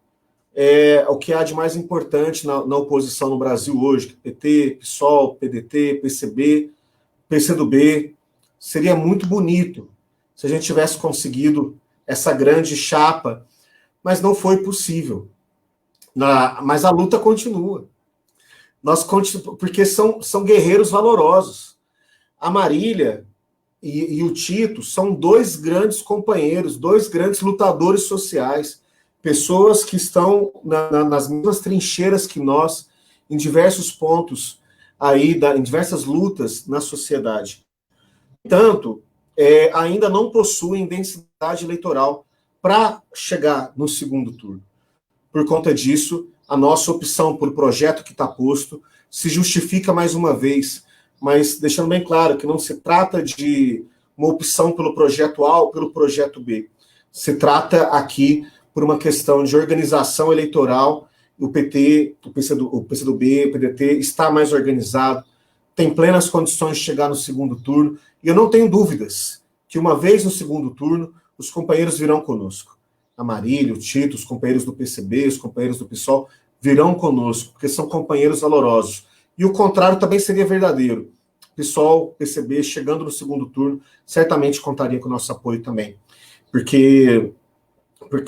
o que há de mais importante na oposição no Brasil hoje, que PT, PSOL, PDT, PCB, PCdoB. Seria muito bonito se a gente tivesse conseguido essa grande chapa, mas não foi possível. Mas a luta continua. Porque são guerreiros valorosos. A Marília e o Tito são 2 grandes companheiros, 2 grandes lutadores sociais, pessoas que estão nas mesmas trincheiras que nós, em diversos pontos, em diversas lutas na sociedade. Portanto, ainda não possuem densidade eleitoral para chegar no segundo turno. Por conta disso, a nossa opção por projeto que está posto se justifica mais uma vez, mas deixando bem claro que não se trata de uma opção pelo projeto A ou pelo projeto B. Se trata aqui por uma questão de organização eleitoral. O PT, o PCdoB, o PDT está mais organizado, tem plenas condições de chegar no segundo turno, e eu não tenho dúvidas que uma vez no segundo turno, os companheiros virão conosco. A Marília, o Tito, os companheiros do PCB, os companheiros do PSOL virão conosco, porque são companheiros valorosos. E o contrário também seria verdadeiro. PSOL, PCB, chegando no segundo turno, certamente contaria com o nosso apoio também. Porque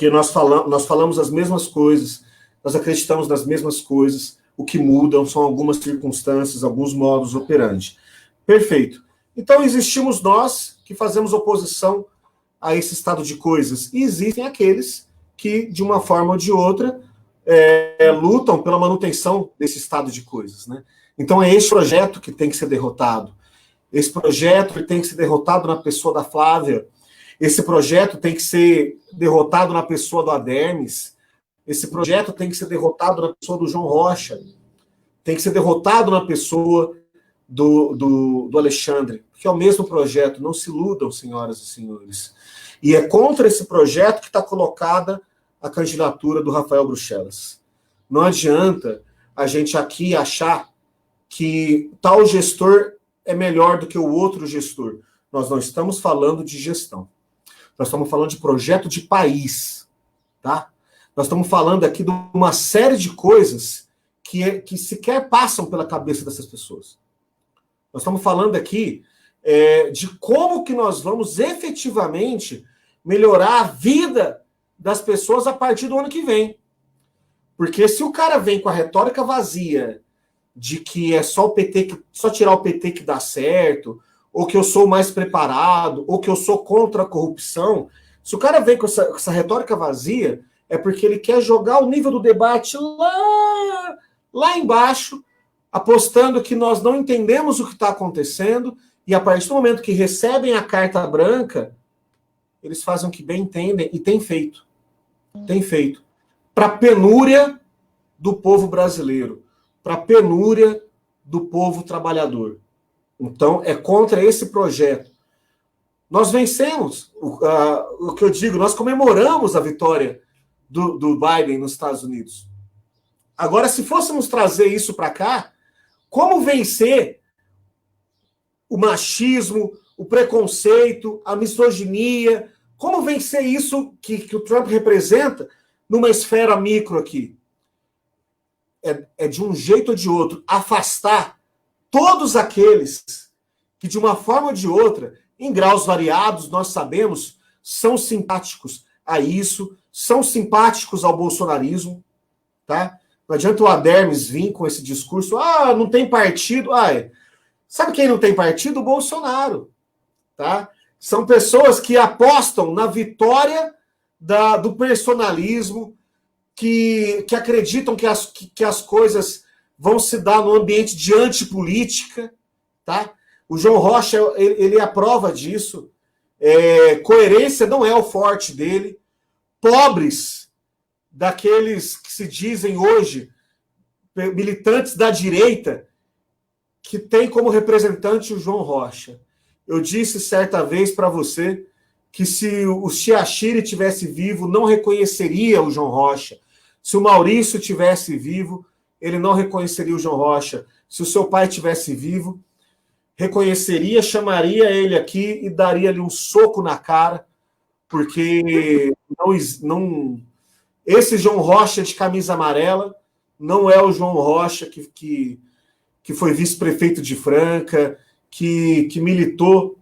nós falamos as mesmas coisas, nós acreditamos nas mesmas coisas, o que mudam são algumas circunstâncias, alguns modos operandi. Perfeito. Então, existimos nós que fazemos oposição a esse estado de coisas, e existem aqueles que, de uma forma ou de outra, lutam pela manutenção desse estado de coisas, né? Então, é esse projeto que tem que ser derrotado. Esse projeto tem que ser derrotado na pessoa da Flávia. Esse projeto tem que ser derrotado na pessoa do Adermes. Esse projeto tem que ser derrotado na pessoa do João Rocha. Tem que ser derrotado na pessoa do Alexandre. Que é o mesmo projeto. Não se iludam, senhoras e senhores. E é contra esse projeto que está colocada a candidatura do Rafael Bruxelas. Não adianta a gente aqui achar que tal gestor é melhor do que o outro gestor. Nós não estamos falando de gestão. Nós estamos falando de projeto de país, tá? Nós estamos falando aqui de uma série de coisas que sequer passam pela cabeça dessas pessoas. Nós estamos falando aqui de como que nós vamos efetivamente melhorar a vida das pessoas a partir do ano que vem. Porque se o cara vem com a retórica vazia de que é só o PT, só tirar o PT que dá certo, ou que eu sou mais preparado, ou que eu sou contra a corrupção, se o cara vem com essa retórica vazia, é porque ele quer jogar o nível do debate lá embaixo, apostando que nós não entendemos o que está acontecendo, e a partir do momento que recebem a carta branca, eles fazem o que bem entendem, e tem feito. Tem feito. Para a penúria do povo brasileiro, para a penúria do povo trabalhador. Então, é contra esse projeto. Nós vencemos, o que eu digo, nós comemoramos a vitória do Biden nos Estados Unidos. Agora, se fôssemos trazer isso para cá, como vencer o machismo, o preconceito, a misoginia, como vencer isso que o Trump representa numa esfera micro aqui? É de um jeito ou de outro, afastar todos aqueles que, de uma forma ou de outra, em graus variados, nós sabemos, são simpáticos a isso, são simpáticos ao bolsonarismo, tá? Não adianta o Adermes vir com esse discurso, não tem partido. Sabe quem não tem partido? O Bolsonaro, tá? São pessoas que apostam na vitória do personalismo, que acreditam que as coisas vão se dar no ambiente de antipolítica, tá? O João Rocha, ele é a prova disso. Coerência não é o forte dele. Pobres, daqueles que se dizem hoje militantes da direita, que tem como representante o João Rocha. Eu disse certa vez para você que se o Chiachiri tivesse vivo, não reconheceria o João Rocha. Se o Maurício tivesse vivo, ele não reconheceria o João Rocha. Se o seu pai tivesse vivo, reconheceria, chamaria ele aqui e daria-lhe um soco na cara, porque esse João Rocha de camisa amarela não é o João Rocha que foi vice-prefeito de Franca, que militou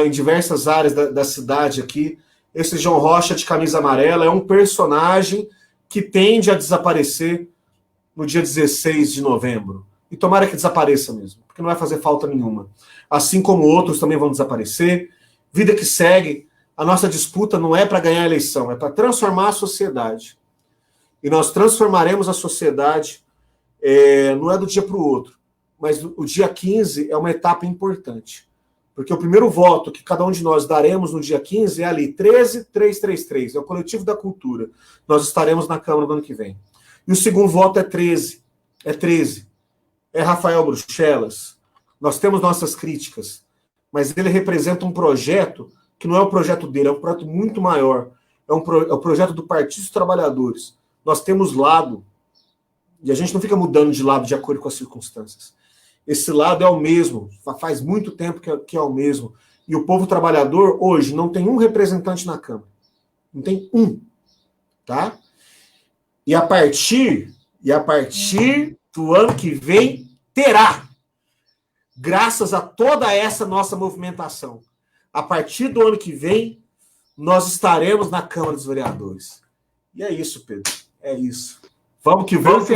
em diversas áreas da cidade aqui. Esse João Rocha de camisa amarela é um personagem que tende a desaparecer no dia 16 de novembro. E tomara que desapareça mesmo, porque não vai fazer falta nenhuma. Assim como outros também vão desaparecer. Vida que segue, a nossa disputa não é para ganhar a eleição, é para transformar a sociedade. E nós transformaremos a sociedade, não é do dia para o outro, mas o dia 15 é uma etapa importante. Porque o primeiro voto que cada um de nós daremos no dia 15 é ali, 13.333, é o Coletivo da Cultura. Nós estaremos na Câmara do ano que vem. E o segundo voto é 13. É Rafael Bruxelas. Nós temos nossas críticas, mas ele representa um projeto que não é o projeto dele, é um projeto muito maior. É o projeto do Partido dos Trabalhadores. Nós temos lado, e a gente não fica mudando de lado de acordo com as circunstâncias. Esse lado é o mesmo, faz muito tempo que é o mesmo. E o povo trabalhador, hoje, não tem um representante na Câmara. Não tem um. Tá? E a partir do ano que vem, terá. Graças a toda essa nossa movimentação. A partir do ano que vem, nós estaremos na Câmara dos Vereadores. E é isso, Pedro. É isso. Vamos que vamos.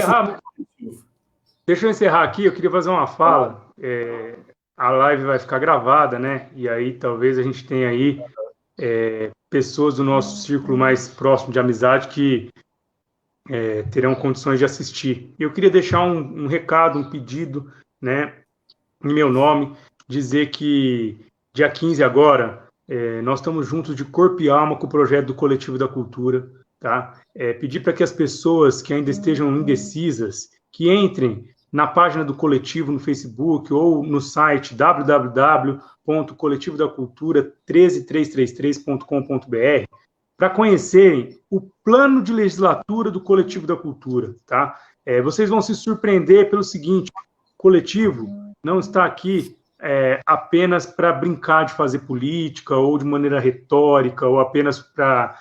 Deixa eu encerrar aqui, eu queria fazer uma fala. A live vai ficar gravada, né? E aí talvez a gente tenha aí pessoas do nosso círculo mais próximo de amizade que terão condições de assistir. Eu queria deixar um recado, um pedido, né, em meu nome, dizer que dia 15 agora, nós estamos juntos de corpo e alma com o projeto do Coletivo da Cultura, tá? Pedir para que as pessoas que ainda estejam indecisas, que entrem na página do Coletivo no Facebook ou no site www.coletivodacultura13333.com.br para conhecerem o plano de legislatura do Coletivo da Cultura, tá? Vocês vão se surpreender pelo seguinte: o Coletivo não está aqui apenas para brincar de fazer política ou de maneira retórica ou apenas para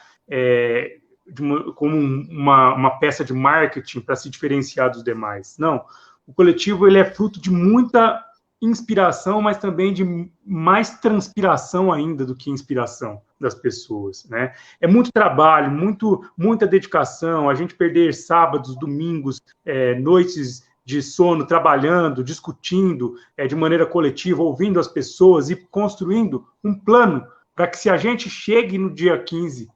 como uma peça de marketing para se diferenciar dos demais. Não. O coletivo ele é fruto de muita inspiração, mas também de mais transpiração ainda do que inspiração das pessoas, né? É muito trabalho, muita dedicação, a gente perder sábados, domingos, noites de sono, trabalhando, discutindo de maneira coletiva, ouvindo as pessoas e construindo um plano para que, se a gente chegue no dia 15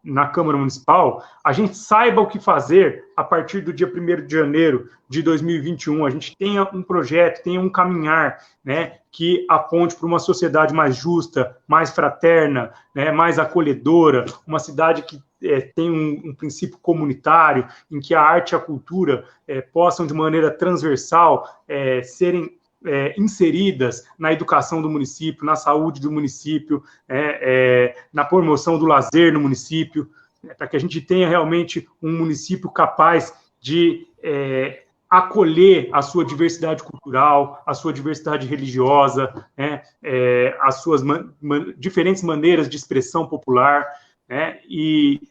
na Câmara Municipal, a gente saiba o que fazer a partir do dia 1º de janeiro de 2021, a gente tenha um projeto, tenha um caminhar, né, que aponte para uma sociedade mais justa, mais fraterna, né, mais acolhedora, uma cidade que tem um princípio comunitário, em que a arte e a cultura possam, de maneira transversal, serem inseridas na educação do município, na saúde do município, na promoção do lazer no município, para que a gente tenha realmente um município capaz de acolher a sua diversidade cultural, a sua diversidade religiosa, as suas diferentes maneiras de expressão popular, e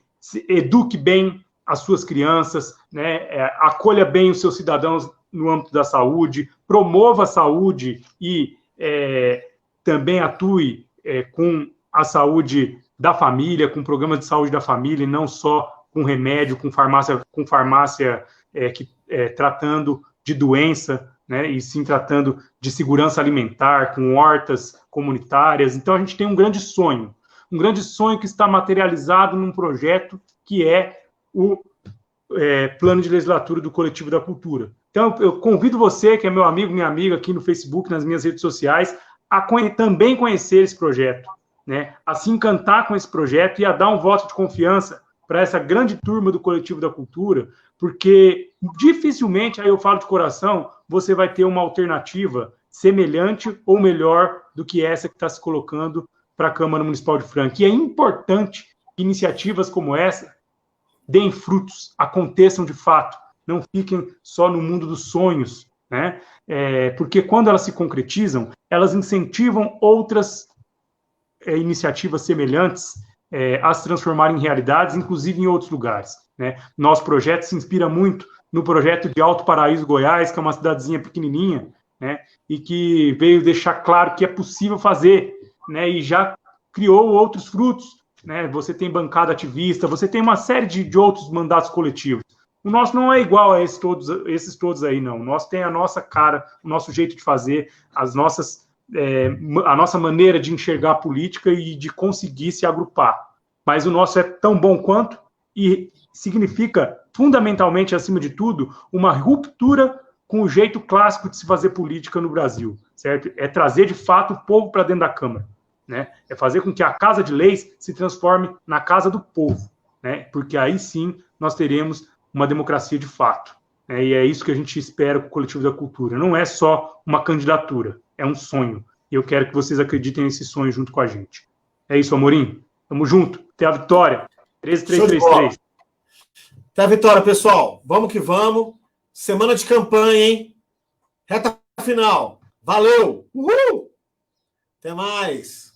eduque bem as suas crianças, acolha bem os seus cidadãos no âmbito da saúde, promova a saúde e também atue com a saúde da família, com programas de saúde da família, e não só com remédio, com farmácia tratando de doença, né, e sim tratando de segurança alimentar, com hortas comunitárias. Então, a gente tem um grande sonho que está materializado num projeto que é o Plano de Legislatura do Coletivo da Cultura. Então, eu convido você, que é meu amigo, minha amiga, aqui no Facebook, nas minhas redes sociais, a também conhecer esse projeto, né? A se encantar com esse projeto e a dar um voto de confiança para essa grande turma do Coletivo da Cultura, porque dificilmente, aí eu falo de coração, você vai ter uma alternativa semelhante ou melhor do que essa que está se colocando para a Câmara Municipal de Franca. E é importante que iniciativas como essa deem frutos, aconteçam de fato, não fiquem só no mundo dos sonhos, né? Porque quando elas se concretizam, elas incentivam outras iniciativas semelhantes a se transformarem em realidades, inclusive em outros lugares, né? Nosso projeto se inspira muito no projeto de Alto Paraíso, Goiás, que é uma cidadezinha pequenininha, né? E que veio deixar claro que é possível fazer, né? E já criou outros frutos, né? Você tem bancada ativista, você tem uma série de outros mandatos coletivos. O nosso não é igual a esses todos aí, não. O nosso tem a nossa cara, o nosso jeito de fazer, a nossa maneira de enxergar a política e de conseguir se agrupar. Mas o nosso é tão bom quanto e significa, fundamentalmente, acima de tudo, uma ruptura com o jeito clássico de se fazer política no Brasil, certo? É trazer, de fato, o povo para dentro da Câmara, né? É fazer com que a Casa de Leis se transforme na Casa do Povo, né? Porque aí sim nós teremos uma democracia de fato, né? E é isso que a gente espera com o Coletivo da Cultura. Não é só uma candidatura, é um sonho. E eu quero que vocês acreditem nesse sonho junto com a gente. É isso, Amorim. Tamo junto. Até a vitória. 13333. Até a vitória, pessoal. Vamos que vamos. Semana de campanha, hein? Reta final. Valeu! Uhul! Até mais!